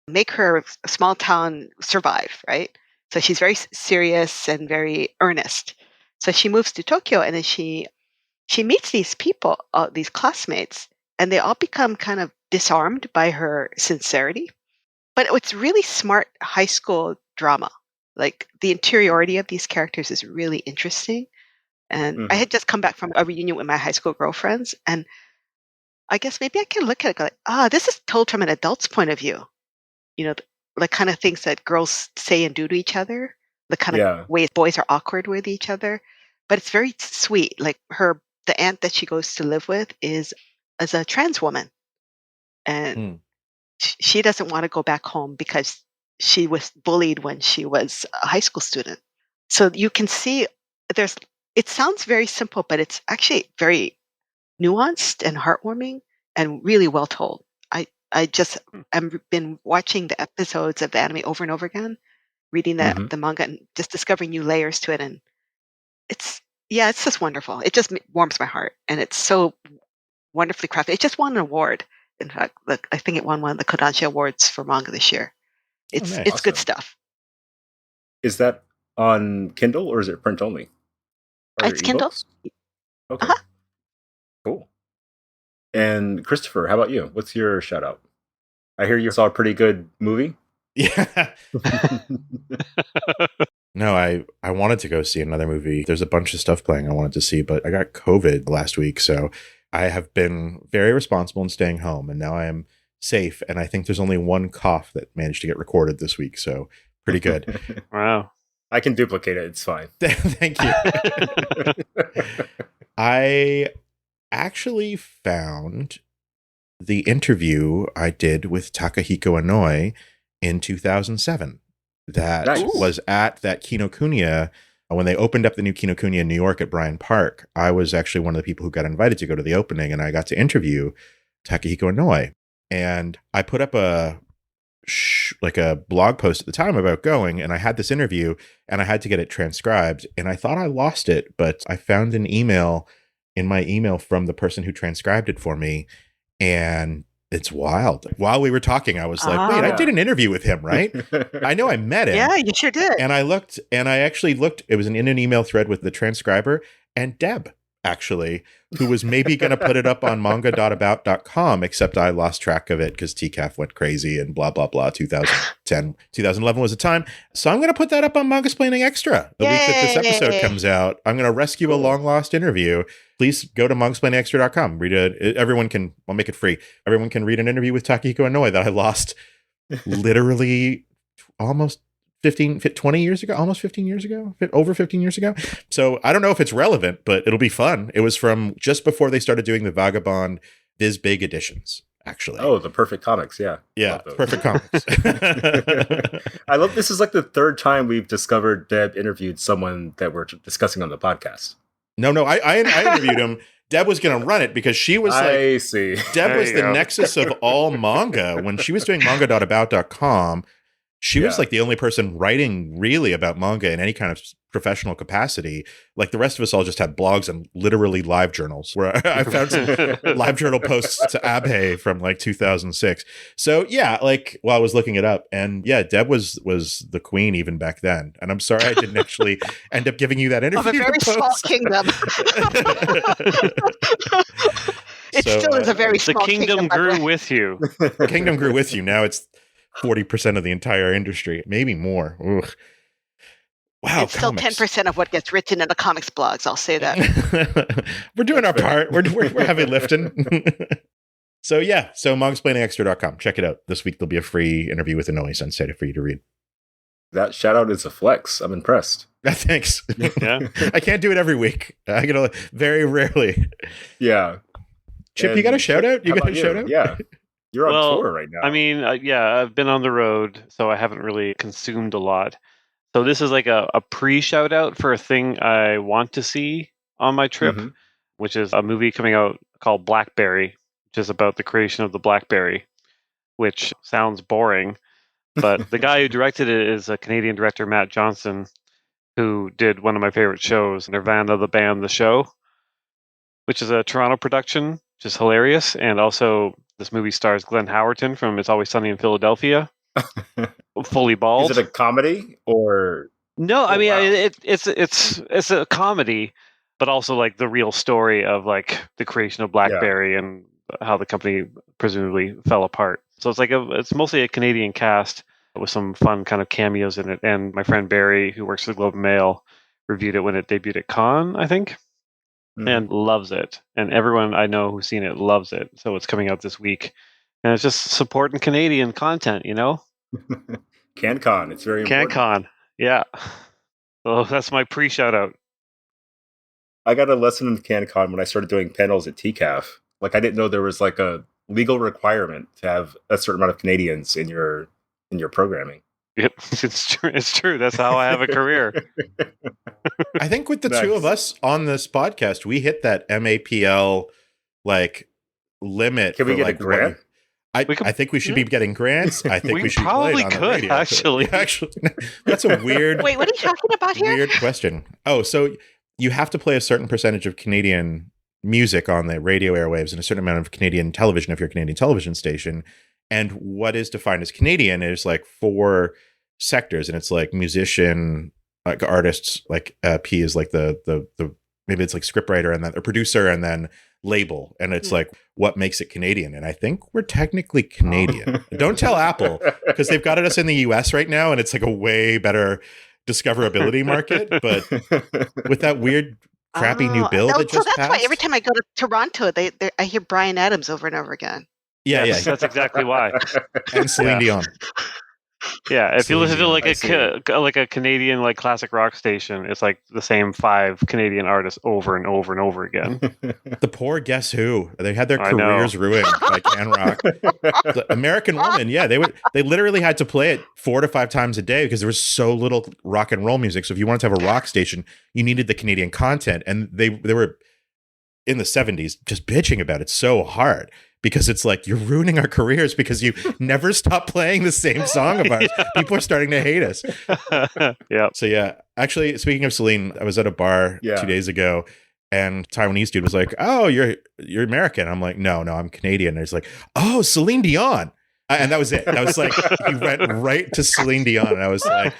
make her small town survive, right? So she's very serious and very earnest. So she moves to Tokyo, and then she meets these people, these classmates, and they all become kind of disarmed by her sincerity. But it's really smart high school drama. Like the interiority of these characters is really interesting. And I had just come back from a reunion with my high school girlfriends, and I guess maybe I can look at it like, this is told from an adult's point of view. You know, the kind of things that girls say and do to each other, the kind of ways boys are awkward with each other. But it's very sweet. Like the aunt that she goes to live with is a trans woman. And she doesn't want to go back home because she was bullied when she was a high school student. So you can see it sounds very simple, but it's actually very nuanced and heartwarming and really well told. I've been watching the episodes of the anime over and over again, reading the manga and just discovering new layers to it. And it's just wonderful. It just warms my heart, and it's so wonderfully crafted. It just won an award. In fact, I think it won one of the Kodansha Awards for manga this year. It's Awesome. good stuff. Is that on Kindle or is it print only? It's Kindle. Okay. Cool. And Christopher, how about you? What's your shout out? I hear you saw a pretty good movie. Yeah. No, I wanted to go see another movie. There's a bunch of stuff playing I wanted to see, but I got COVID last week, so I have been very responsible in staying home, and now I am safe, and I think there's only one cough that managed to get recorded this week, so pretty good. Wow. I can duplicate it. It's fine. Thank you. I actually found the interview I did with Takehiko Inoue in 2007 that was at that Kinokuniya. When they opened up the new Kinokuniya in New York at Bryant Park, I was actually one of the people who got invited to go to the opening, and I got to interview Takehiko Inoue. And I put up a blog post at the time about going, and I had this interview, and I had to get it transcribed, and I thought I lost it, but I found an email in my email from the person who transcribed it for me, and it's wild. While we were talking, I was like, wait, I did an interview with him, right? I know I met him. Yeah, you sure did. And I actually looked, it was in an email thread with the transcriber and Deb, actually, who was maybe going to put it up on manga.about.com, except I lost track of it because TCAF went crazy and blah, blah, blah. 2010, 2011 was the time. So I'm going to put that up on Mangasplaining Extra the week that this episode comes out. I'm going to rescue a long lost interview. Please go to mangasplainingextra.com. Read it. Everyone can, I'll make it free. Everyone can read an interview with Takehiko Inoue that I lost literally almost 20 years ago, almost 15 years ago, over 15 years ago. So I don't know if it's relevant, but it'll be fun. It was from just before they started doing the Vagabond Viz Big editions, actually. Oh, the Perfect Comics. Yeah. Yeah. Perfect Comics. I love this is like the third time we've discovered Deb interviewed someone that we're discussing on the podcast. No, I interviewed him. Deb was going to run it because she was like, I see. Deb was the nexus of all manga. When she was doing manga.about.com, She was like the only person writing really about manga in any kind of professional capacity. Like the rest of us all just had blogs and literally live journals, where I found some live journal posts to Abe from like 2006. So yeah, like while I was looking it up, and yeah, Deb was the queen even back then. And I'm sorry I didn't actually end up giving you that interview. Of a very small kingdom. It still is a very small kingdom. The kingdom grew with you. The kingdom grew with you. Now it's 40% of the entire industry, maybe more. Ugh. Wow, it's still 10% of what gets written in the comics blogs. I'll say that. We're doing our part. We're heavy lifting. So mangasplainingextra.com. Check it out. This week there'll be a free interview with Inoue Sensei for you to read. That shout out is a flex. I'm impressed. Thanks. Yeah. I can't do it every week. I get very rarely. Yeah. Chip, and you got a shout out? You got a shout out? Yeah. You're on tour right now. I mean, I've been on the road, so I haven't really consumed a lot. So this is like a pre-shout out for a thing I want to see on my trip, which is a movie coming out called Blackberry, which is about the creation of the BlackBerry, which sounds boring. But the guy who directed it is a Canadian director, Matt Johnson, who did one of my favorite shows, Nirvana, the band, the show, which is a Toronto production, which is hilarious. And also this movie stars Glenn Howerton from It's Always Sunny in Philadelphia, fully bald. Is it a comedy or? No, I mean, wow. It's a comedy, but also like the real story of like the creation of BlackBerry and how the company presumably fell apart. So it's mostly a Canadian cast with some fun kind of cameos in it. And my friend Barry, who works for the Globe and Mail, reviewed it when it debuted at Cannes, I think, and loves it. And everyone I know who's seen it loves it. So it's coming out this week. And it's just supporting Canadian content, you know? CanCon, it's very important. CanCon, yeah. So that's my pre-shout out. I got a lesson in CanCon when I started doing panels at TCAF. Like I didn't know there was like a legal requirement to have a certain amount of Canadians in your programming. Yep, it's true. That's how I have a career. I think with the two of us on this podcast, we hit that MAPL like limit. Can we get a grant? I think we should be getting grants. I think we should probably play it on could the radio. actually. That's a weird. Wait, what are you talking about here? Weird question. Oh, so you have to play a certain percentage of Canadian music on the radio airwaves and a certain amount of Canadian television if you're a Canadian television station. And what is defined as Canadian is like 4 sectors, and it's like musician, like artists, like P is like the maybe it's like scriptwriter and then a producer and then label, and it's like what makes it Canadian. And I think we're technically Canadian. Don't tell Apple, because they've got us in the US right now, and it's like a way better discoverability market. But with that weird crappy new bill that just that's passed, why every time I go to Toronto, I hear Bryan Adams over and over again. Yeah, that's exactly why. And Celine Dion. Yeah, if you listen to like a a Canadian like classic rock station, it's like the same 5 Canadian artists over and over and over again. The poor Guess Who? They had their careers ruined by Can Rock. The American Woman, they literally had to play it 4 to 5 times a day because there was so little rock and roll music. So if you wanted to have a rock station, you needed the Canadian content, and they were in the 70s just bitching about it so hard. Because it's like, you're ruining our careers because you never stop playing the same song of ours. People are starting to hate us. Yeah. So yeah, actually, speaking of Celine, I was at a bar 2 days ago, and Taiwanese dude was like, "Oh, you're American." I'm like, "No, I'm Canadian." And he's like, "Oh, Celine Dion." And that was it. That was like, he went right to Celine Dion. And I was like,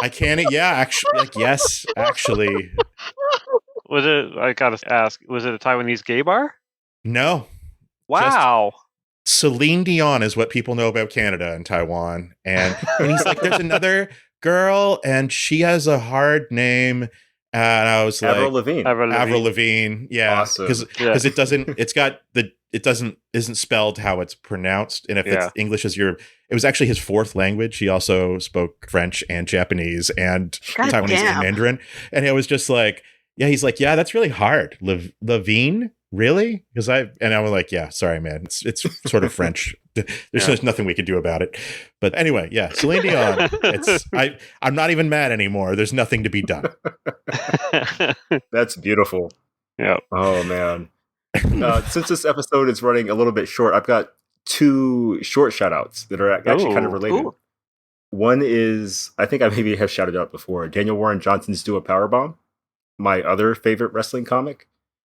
I can't, actually, like, yes, actually. Was it, I gotta ask, was it a Taiwanese gay bar? No. Wow. Just Celine Dion is what people know about Canada and Taiwan. And he's like, there's another girl and she has a hard name. And I was like, Avril Lavigne. Yeah. Because it isn't spelled how it's pronounced. And if it's English as it was actually his 4th language. He also spoke French and Japanese and Taiwanese and Mandarin. And it was just like, he's like, that's really hard. Lavigne? Really? Because I was like, sorry, man. It's sort of French. There's nothing we can do about it. But anyway, Celine Dion. I'm not even mad anymore. There's nothing to be done. That's beautiful. Yeah. Oh man. Since this episode is running a little bit short, I've got 2 short shout outs that are actually kind of related. One is, I think I maybe have shouted out before, Daniel Warren Johnson's Do a Powerbomb, my other favorite wrestling comic.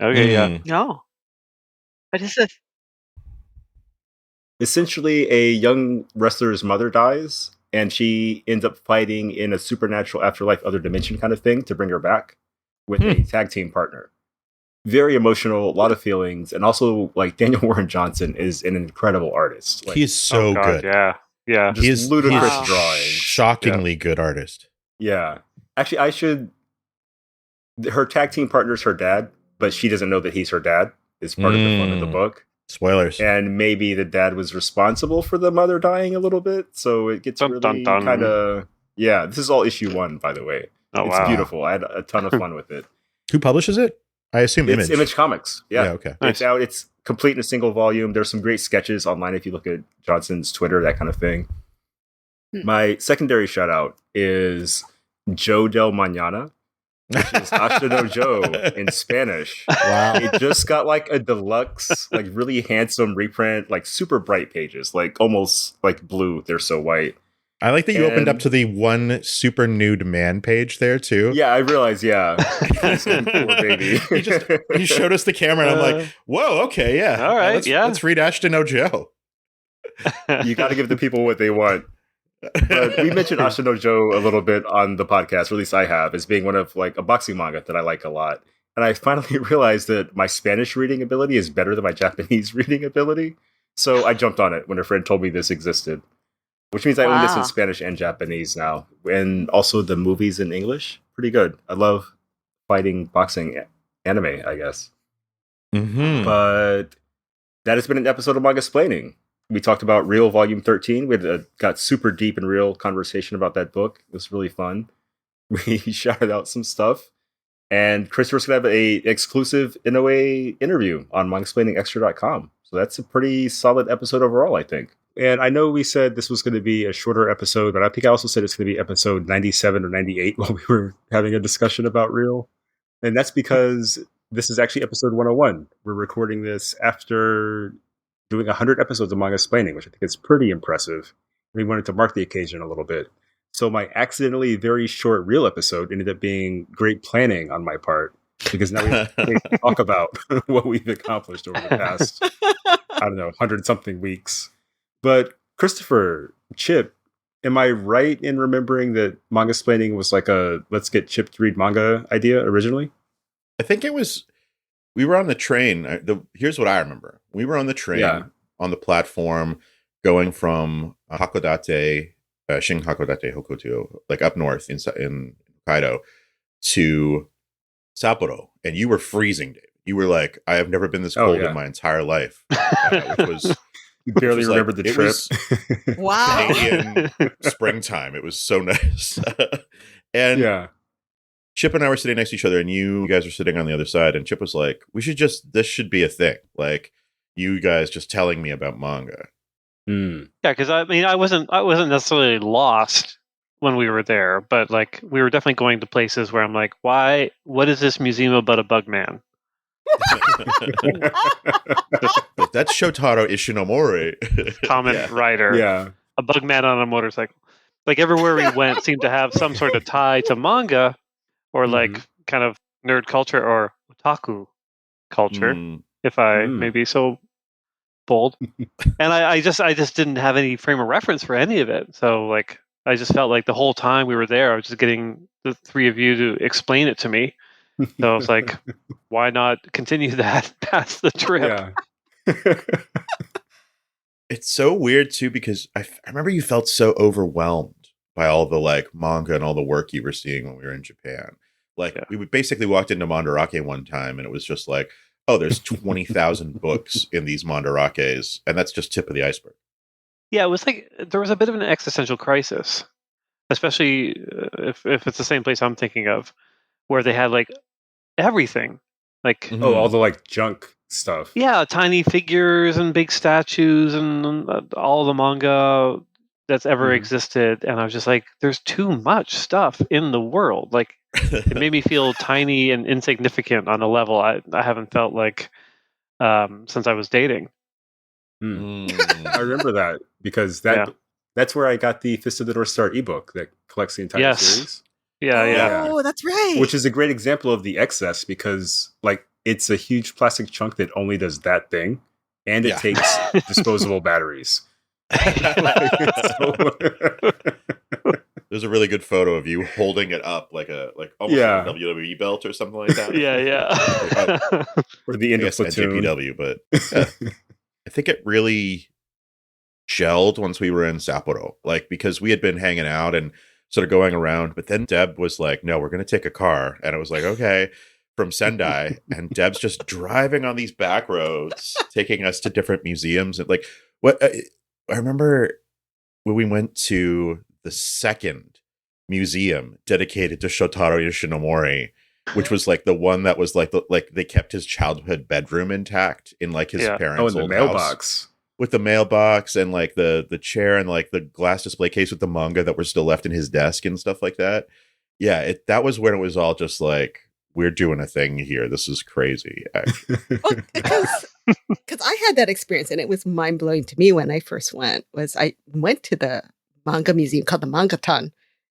Okay, yeah. No. What is it? Essentially, a young wrestler's mother dies, and she ends up fighting in a supernatural afterlife, other dimension kind of thing to bring her back with a tag team partner. Very emotional, a lot of feelings, and also like Daniel Warren Johnson is an incredible artist. Like, He's so good. Yeah. Just ludicrous Wow. drawings. Shockingly good artist. Yeah. Actually, her tag team partner's her dad, but she doesn't know that he's her dad. Is part of the fun of the book. Spoilers. And maybe the dad was responsible for the mother dying a little bit, so it gets really kind of... Yeah, this is all issue 1, by the way. It's beautiful. I had a ton of fun with it. Who publishes it? I assume It's Image Comics. Yeah. Okay. It's out. It's complete in a single volume. There's some great sketches online if you look at Johnson's Twitter, that kind of thing. My secondary shout out is Joe del Mañana, which is Hasta no Joe in Spanish. Wow. It just got like a deluxe, like really handsome reprint, like super bright pages, like almost like blue. They're so white. I like that you opened up to the one super nude man page there too. Yeah, I realized. Yeah, poor baby. he showed us the camera, and I'm like, "Whoa, okay, yeah, all right, let's read Ashton No Joe." You got to give the people what they want. But we mentioned Ashton No Joe a little bit on the podcast, or at least I have, as being one of like a boxing manga that I like a lot. And I finally realized that my Spanish reading ability is better than my Japanese reading ability. So I jumped on it when a friend told me this existed. Which means I own this in Spanish and Japanese now. And also the movies in English. Pretty good. I love fighting boxing anime, I guess. Mm-hmm. But that has been an episode of Mangasplaining. We talked about Real Volume 13. We got super deep and real conversation about that book. It was really fun. We shouted out some stuff. And Christopher's going to have a exclusive Inoue interview on mangasplainingextra.com. So that's a pretty solid episode overall, I think. And I know we said this was going to be a shorter episode, but I think I also said it's going to be episode 97 or 98 while we were having a discussion about Real. And that's because this is actually episode 101. We're recording this after doing 100 episodes of Mangasplaining, which I think is pretty impressive. We wanted to mark the occasion a little bit. So my accidentally very short Real episode ended up being great planning on my part, because now we have to talk about what we've accomplished over the past, 100-something weeks. But Christopher, Chip, am I right in remembering that Mangasplaining was like a let's get Chip to read manga idea originally? I think it was, we were on the train. Here's what I remember. We were on the train on the platform going from Hakodate, Shin Hakodate Hokuto, like up north in Hokkaido, to Sapporo. And you were freezing, Dave. You were like, I have never been this cold in my entire life, which was... You barely remembered the trip. Wow. Canadian springtime. It was so nice. And Chip and I were sitting next to each other, and you guys were sitting on the other side, and Chip was like, this should be a thing. Like, you guys just telling me about manga. Yeah, because I mean, I wasn't necessarily lost when we were there, but like we were definitely going to places where I'm like, what is this museum about a bug man? That's Shotaro Ishinomori. Comment writer. Yeah. A bug man on a motorcycle. Like everywhere we went seemed to have some sort of tie to manga or like kind of nerd culture or otaku culture, if I may be so bold. And I just didn't have any frame of reference for any of it. So like I just felt like the whole time we were there, I was just getting the three of you to explain it to me. So I was like, why not continue that past the trip? Yeah. It's so weird too, because I remember you felt so overwhelmed by all the like manga and all the work you were seeing when we were in Japan. Like we basically walked into Mandarake one time and it was just like, oh, there's 20,000 books in these Mandarakes, and that's just tip of the iceberg. Yeah, it was like there was a bit of an existential crisis, especially if it's the same place I'm thinking of, where they had like everything, like all the like junk stuff. Yeah, tiny figures and big statues and all the manga that's ever existed, and I was just like, there's too much stuff in the world. Like it made me feel tiny and insignificant on a level I haven't felt like since I was dating. I remember that because that That's where I got the Fist of the North Star ebook that collects the entire series. Yeah. Oh, that's right. Which is a great example of the excess because, like, it's a huge plastic chunk that only does that thing, and it takes disposable batteries. There's a really good photo of you holding it up like almost like a WWE belt or something like that. Yeah. Or the end of Platoon. NJPW, but I think it really gelled once we were in Sapporo, like, because we had been hanging out and sort of going around, but then Deb was like, no, we're going to take a car. And I was like, okay, from Sendai. And Deb's just driving on these back roads, taking us to different museums. And like, what I remember when we went to the second museum dedicated to Shotaro Yoshinomori, which was like the one that was like they kept his childhood bedroom intact in like his parents' old mailbox. House. With the mailbox and like the chair and like the glass display case with the manga that were still left in his desk and stuff like that. Yeah, that was when it was all just like, we're doing a thing here. This is crazy. Well, because I had that experience and it was mind blowing to me when I first went. I went to the manga museum called the Mangaton,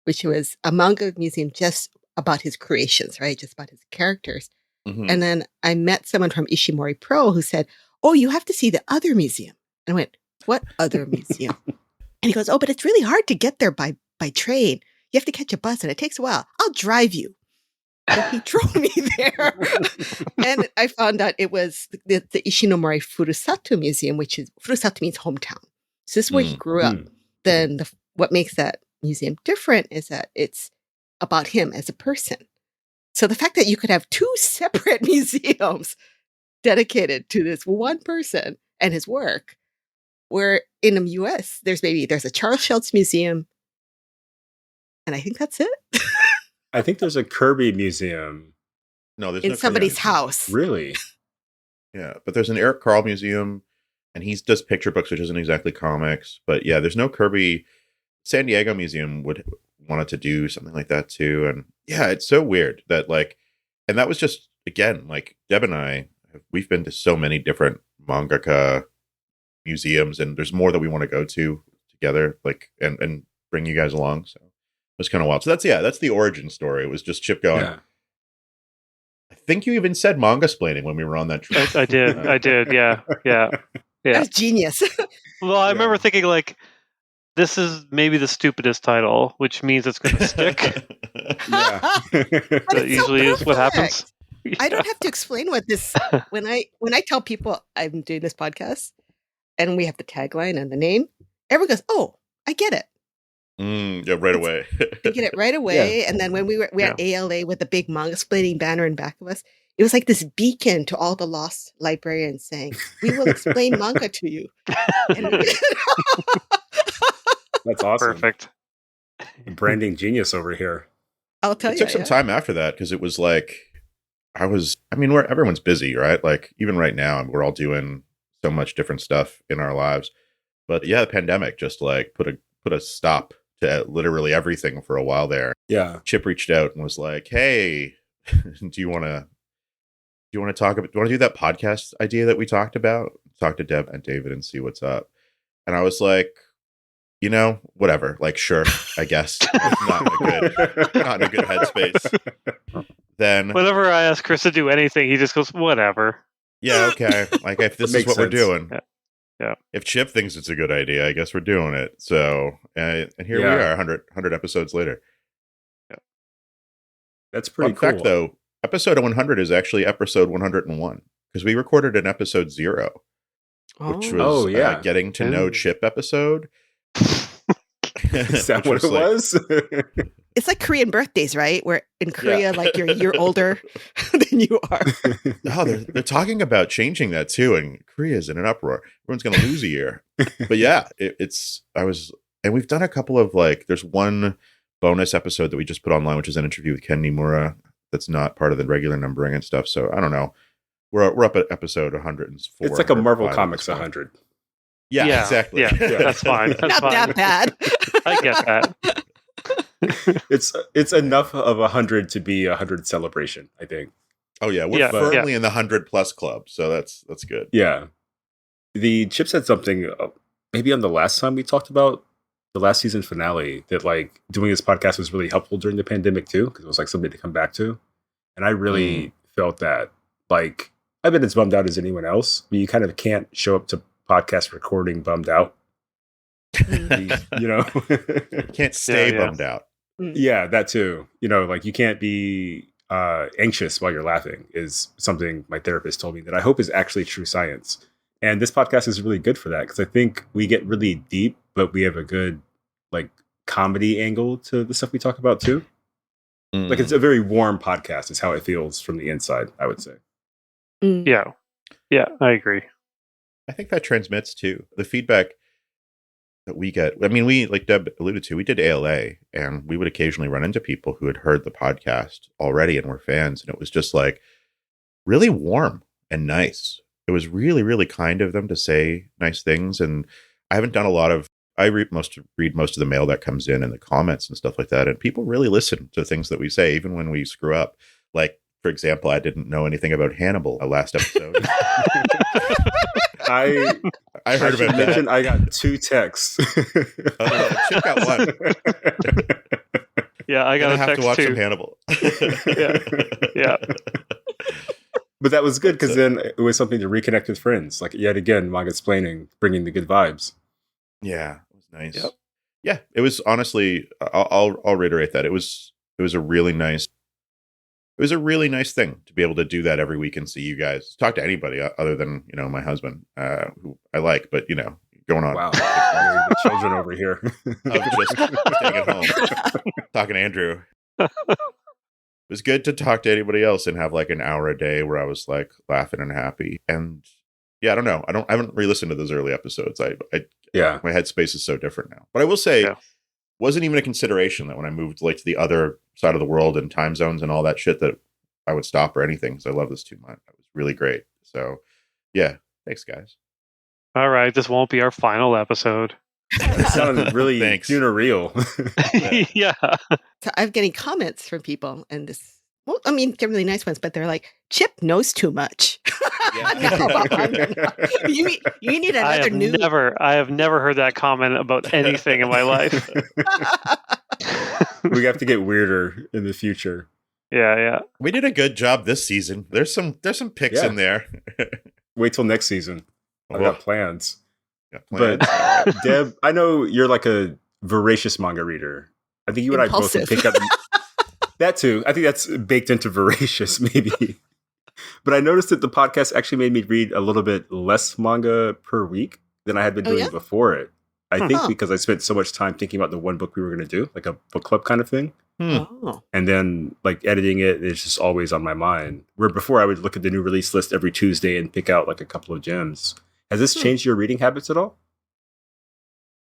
which was a manga museum just about his creations, right? Just about his characters. Mm-hmm. And then I met someone from Ishimori Pro who said, "Oh, you have to see the other museum." And I went, "What other museum?" And he goes, "Oh, but it's really hard to get there by train. You have to catch a bus and it takes a while. I'll drive you." So he drove me there. And I found out it was the Ishinomori Furusato Museum, which is, Furusato means hometown. So this is where he grew up. Then what makes that museum different is that it's about him as a person. So the fact that you could have two separate museums dedicated to this one person and his work, where in the US, there's a Charles Schultz Museum, and I think that's it. I think there's a Kirby museum. No, there's in no somebody's Kirby house. Really? Yeah, but there's an Eric Carle museum, and he does picture books, which isn't exactly comics. But yeah, there's no Kirby. San Diego Museum wanted to do something like that too, and yeah, it's so weird that like, and that was just again like Deb and I, we've been to so many different mangaka museums, and there's more that we want to go to together, like and bring you guys along. So it was kind of wild. So that's the origin story. It was just Chip going. Yeah. I think you even said Mangasplaining when we were on that trip. I did. Yeah. That's genius. Well, I remember thinking like, this is maybe the stupidest title, which means it's going to stick. That usually is what happens. I don't have to explain what this. When I tell people I'm doing this podcast, and we have the tagline and the name, everyone goes, "Oh, I get it." Yeah, right away. They get it right away. And then when we had ALA with the big Mangasplaining banner in back of us, it was like this beacon to all the lost librarians saying, "We will explain manga to you." That's awesome. Perfect. Branding genius over here. I'll tell you. It took some time after that because it was like, everyone's busy, right? Like even right now, we're all doing so much different stuff in our lives. But yeah, the pandemic just like put a stop to literally everything for a while there. Yeah. Chip reached out and was like, "Hey, do you want to do that podcast idea that we talked about? Talk to Deb and David and see what's up." And I was like, whatever, like, sure, I guess. not in a good headspace. Then whenever I ask Chris to do anything, he just goes, "Whatever." Yeah, okay. Like if this is what we're doing. Yeah. If Chip thinks it's a good idea, I guess we're doing it. So, and here we are, 100 episodes later. Yeah. That's pretty cool. Fun fact, though, episode 100 is actually episode 101 because we recorded an episode 0, which was getting to know Chip episode. Is that what it was? It's like Korean birthdays, right? Where in Korea, like you're a year older than you are. Oh, they're talking about changing that too, and Korea's in an uproar. Everyone's going to lose a year. But yeah, and we've done a couple of there's one bonus episode that we just put online, which is an interview with Ken Nimura. That's not part of the regular numbering and stuff. So I don't know. We're up at episode 104. It's like a Marvel Comics 100. Yeah, exactly. Yeah, that's fine. That's not that bad. I get that. It's enough of 100 to be 100 celebration, I think. Oh yeah, we're firmly in the 100+ club, so that's good. Yeah, the Chip said something maybe on the last time we talked about the last season finale that like doing this podcast was really helpful during the pandemic too, because it was like something to come back to. And I really felt that. Like, I've been as bummed out as anyone else, but you kind of can't show up to podcast recording bummed out. You know? You can't stay bummed out. Yeah, that too. You know, like you can't be anxious while you're laughing is something my therapist told me that I hope is actually true science. And this podcast is really good for that because I think we get really deep, but we have a good like comedy angle to the stuff we talk about too. Like it's a very warm podcast is how it feels from the inside, I would say. Yeah, I agree. I think that transmits too. The feedback that we get, I mean, we, like Deb alluded to, we did ALA and we would occasionally run into people who had heard the podcast already and were fans. And it was just like really warm and nice. It was really, really kind of them to say nice things. And I haven't done a lot of, I read most of the mail that comes in and the comments and stuff like that. And people really listen to things that we say, even when we screw up. Like, for example, I didn't know anything about Hannibal last episode. I heard about that. I got 2 texts. Chip got one. Yeah, I got I a have text to watch too. some Hannibal. Yeah. But that was good because then it was something to reconnect with friends. Like yet again, Mangasplaining, bringing the good vibes. Yeah, it was nice. Yep. Yeah, it was honestly. I'll reiterate that it was a really nice. It was a really nice thing to be able to do that every week and see you guys talk to anybody other than my husband, who I like, but going on. Wow, the children over here. Of just staying at home, talking to Andrew. It was good to talk to anybody else and have like an hour a day where I was like laughing and happy. And yeah, I don't know. I haven't re-listened to those early episodes. My headspace is so different now. But I will say, wasn't even a consideration that when I moved like to the other side of the world and time zones and all that shit that I would stop or anything because I love this too much. It was really great. So yeah, thanks guys. All right, this won't be our final episode. It sounded really funereal. Yeah. So I'm getting comments from people, and they're really nice ones, but they're like, Chip knows too much. No. You need another new. I have never heard that comment about anything in my life. We have to get weirder in the future. Yeah. We did a good job this season. There's some picks in there. Wait till next season. I've got plans. But Deb, I know you're like a voracious manga reader. I think you and I both pick up that too. I think that's baked into voracious, maybe. But I noticed that the podcast actually made me read a little bit less manga per week than I had been doing before it. I think because I spent so much time thinking about the one book we were going to do, like a book club kind of thing. And then like editing it's just always on my mind. Where before I would look at the new release list every Tuesday and pick out like a couple of gems. Has this changed your reading habits at all?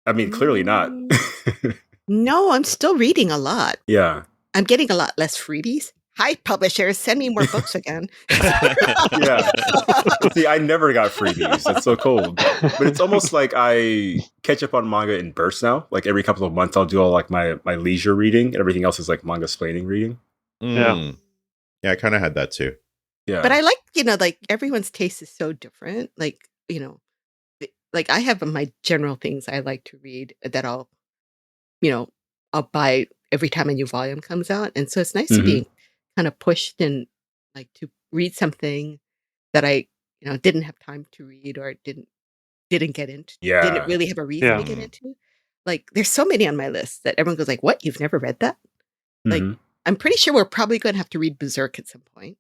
I mean, clearly not. No, I'm still reading a lot. Yeah. I'm getting a lot less freebies. Hi, publishers, send me more books again. Yeah. See, I never got freebies. That's so cold. But it's almost like I catch up on manga in bursts now. Like every couple of months, I'll do all like my leisure reading, and everything else is like Mangasplaining reading. Yeah, I kind of had that too. Yeah, but I like like everyone's taste is so different. Like like I have my general things I like to read that I'll buy every time a new volume comes out, and so it's nice to be kind of pushed and like to read something that I didn't have time to read or didn't get into. Didn't really have a reason to get into. Like there's so many on my list that everyone goes like, "What? You've never read that?" Like I'm pretty sure we're probably going to have to read Berserk at some point.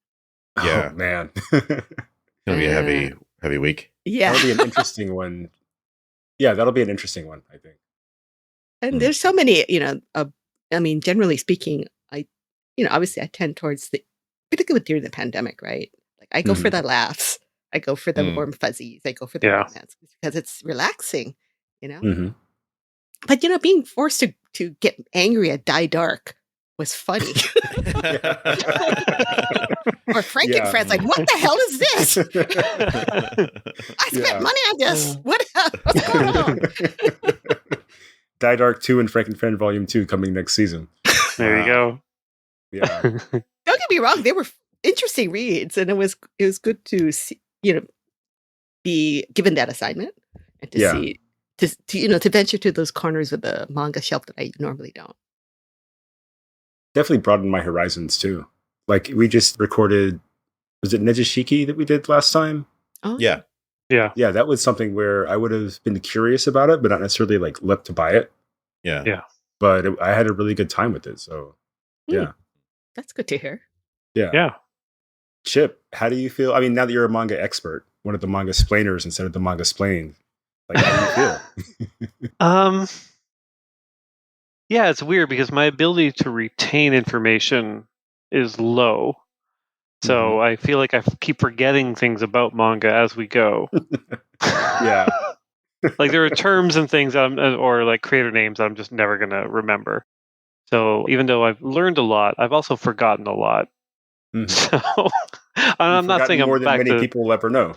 Yeah, oh, man, it'll be a heavy week. Yeah, that'll be an interesting one. Yeah, that'll be an interesting one, I think. And there's so many, I mean, generally speaking, obviously I tend towards particularly during the pandemic, right? Like I go for the laughs, I go for the warm fuzzies, I go for the romance because it's relaxing, But being forced to get angry at Die Dark was funny. Or Frankenfriend's like, what the hell is this? I spent money on this. What's going on? Die Dark 2 and Frankenfriend Volume 2 coming next season. There you go. Yeah. Don't get me wrong, they were interesting reads, and it was good to see, be given that assignment and to see to venture to those corners of the manga shelf that I normally don't. Definitely broadened my horizons too. Like we just recorded, was it Nejishiki that we did last time? Oh Yeah. Yeah. Yeah, that was something where I would have been curious about it, but not necessarily like leapt to buy it. Yeah. Yeah. But I had a really good time with it. So yeah. That's good to hear. Yeah. Yeah. Chip, how do you feel? I mean, now that you're a manga expert, one of the manga splainers instead of the manga splaining, like how do you feel? Yeah, it's weird because my ability to retain information is low. So I feel like I keep forgetting things about manga as we go. Yeah. Like there are terms and things or like creator names that I'm just never going to remember. So even though I've learned a lot, I've also forgotten a lot. So I'm not saying more I'm than back many to people will ever know.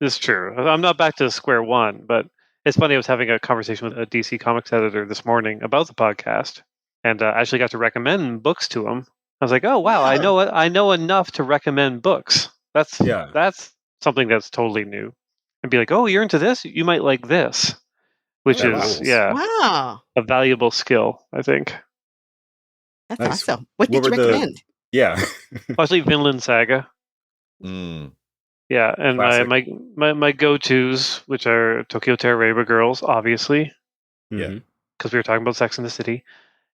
It's true. I'm not back to square one, but it's funny. I was having a conversation with a DC Comics editor this morning about the podcast, and I actually got to recommend books to him. I was like, "Oh wow, I know enough to recommend books." That's something that's totally new. And be like, "Oh, you're into this? You might like this," which is wow, a valuable skill, I think. That's awesome. What did you recommend? Yeah, actually, Vinland Saga. Yeah, and my go-tos, which are Tokyo Terroraba Girls, obviously. Yeah. Because we were talking about Sex in the City.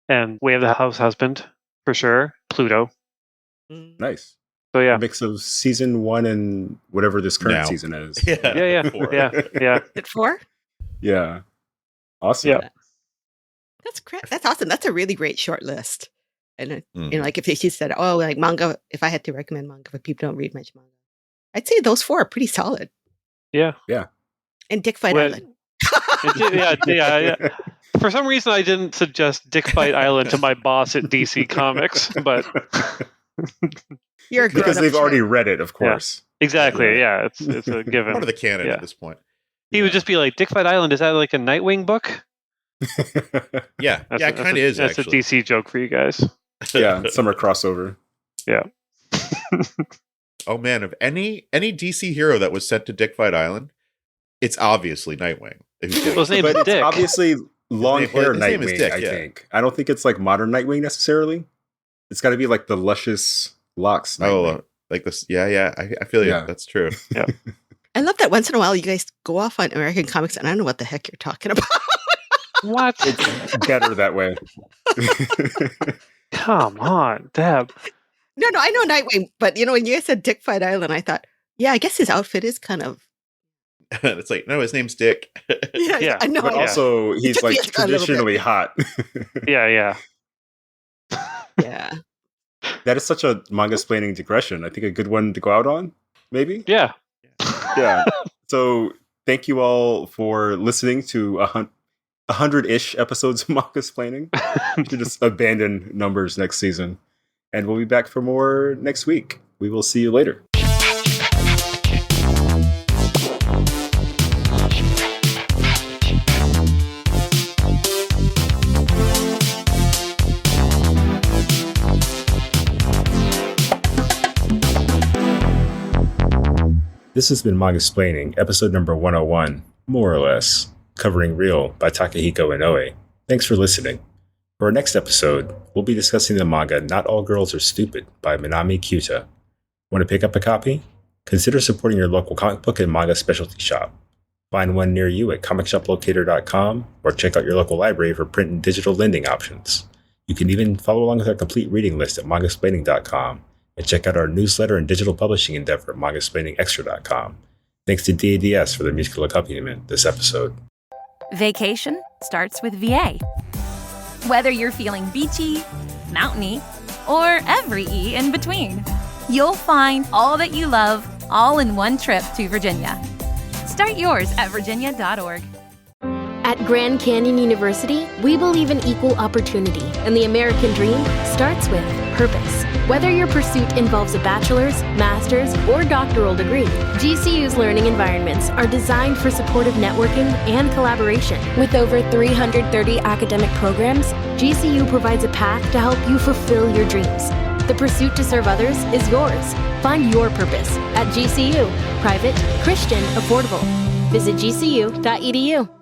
And Way of the House Husband, for sure. Pluto. Nice. So yeah. A mix of season 1 and whatever this current season is. Yeah. Is it 4? Yeah. Awesome. Yeah. That's great. That's awesome. That's a really great short list. And like if she said, "Oh, like manga," if I had to recommend manga for people who don't read much manga, I'd say those 4 are pretty solid. Yeah. And Dick Fight Island. Yeah. For some reason, I didn't suggest Dick Fight Island to my boss at DC Comics, but you're because they've already read it, of course. Yeah. Exactly. Yeah, it's a given. Part of the canon at this point. He would just be like, "Dick Fight Island, is that like a Nightwing book?" Yeah, it kind of is. That's actually a DC joke for you guys. Yeah, summer crossover. Yeah. Oh man, of any DC hero that was sent to Dick Fight Island, it's obviously Nightwing. His name is Dick. Obviously, long hair name is Nightwing. Dick, I think. I don't think it's like modern Nightwing necessarily. It's got to be like the luscious locks. Nightwing. Like this. Yeah. I feel you. That's true. Yeah. I love that once in a while you guys go off on American comics, and I don't know what the heck you're talking about. What? It's better that way. Come on, Deb. No, I know Nightwing, but when you guys said Dick Fight Island, I thought, I guess his outfit is kind of. It's like, no, his name's Dick. Yeah, I know. But also, he's like traditionally hot. Yeah. Yeah. That is such a manga-splaining digression. I think a good one to go out on, maybe? Yeah. Yeah. So, thank you all for listening to 100-ish episodes of Mangasplaining. We should just abandon numbers next season. And we'll be back for more next week. We will see you later. This has been Mangasplaining, episode number 101, more or less, covering Real by Takehiko Inoue. Thanks for listening. For our next episode, we'll be discussing the manga Not All Girls Are Stupid by Minami Kyuta. Want to pick up a copy? Consider supporting your local comic book and manga specialty shop. Find one near you at comicshoplocator.com or check out your local library for print and digital lending options. You can even follow along with our complete reading list at mangasplaining.com and check out our newsletter and digital publishing endeavor at mangasplainingextra.com. Thanks to DADS for the musical accompaniment this episode. Vacation starts with VA. Whether you're feeling beachy, mountainy, or every E in between, you'll find all that you love all in one trip to Virginia. Start yours at virginia.org. At Grand Canyon University, we believe in equal opportunity, and the American dream starts with purpose. Whether your pursuit involves a bachelor's, master's, or doctoral degree, GCU's learning environments are designed for supportive networking and collaboration. With over 330 academic programs, GCU provides a path to help you fulfill your dreams. The pursuit to serve others is yours. Find your purpose at GCU. Private, Christian, affordable. Visit gcu.edu.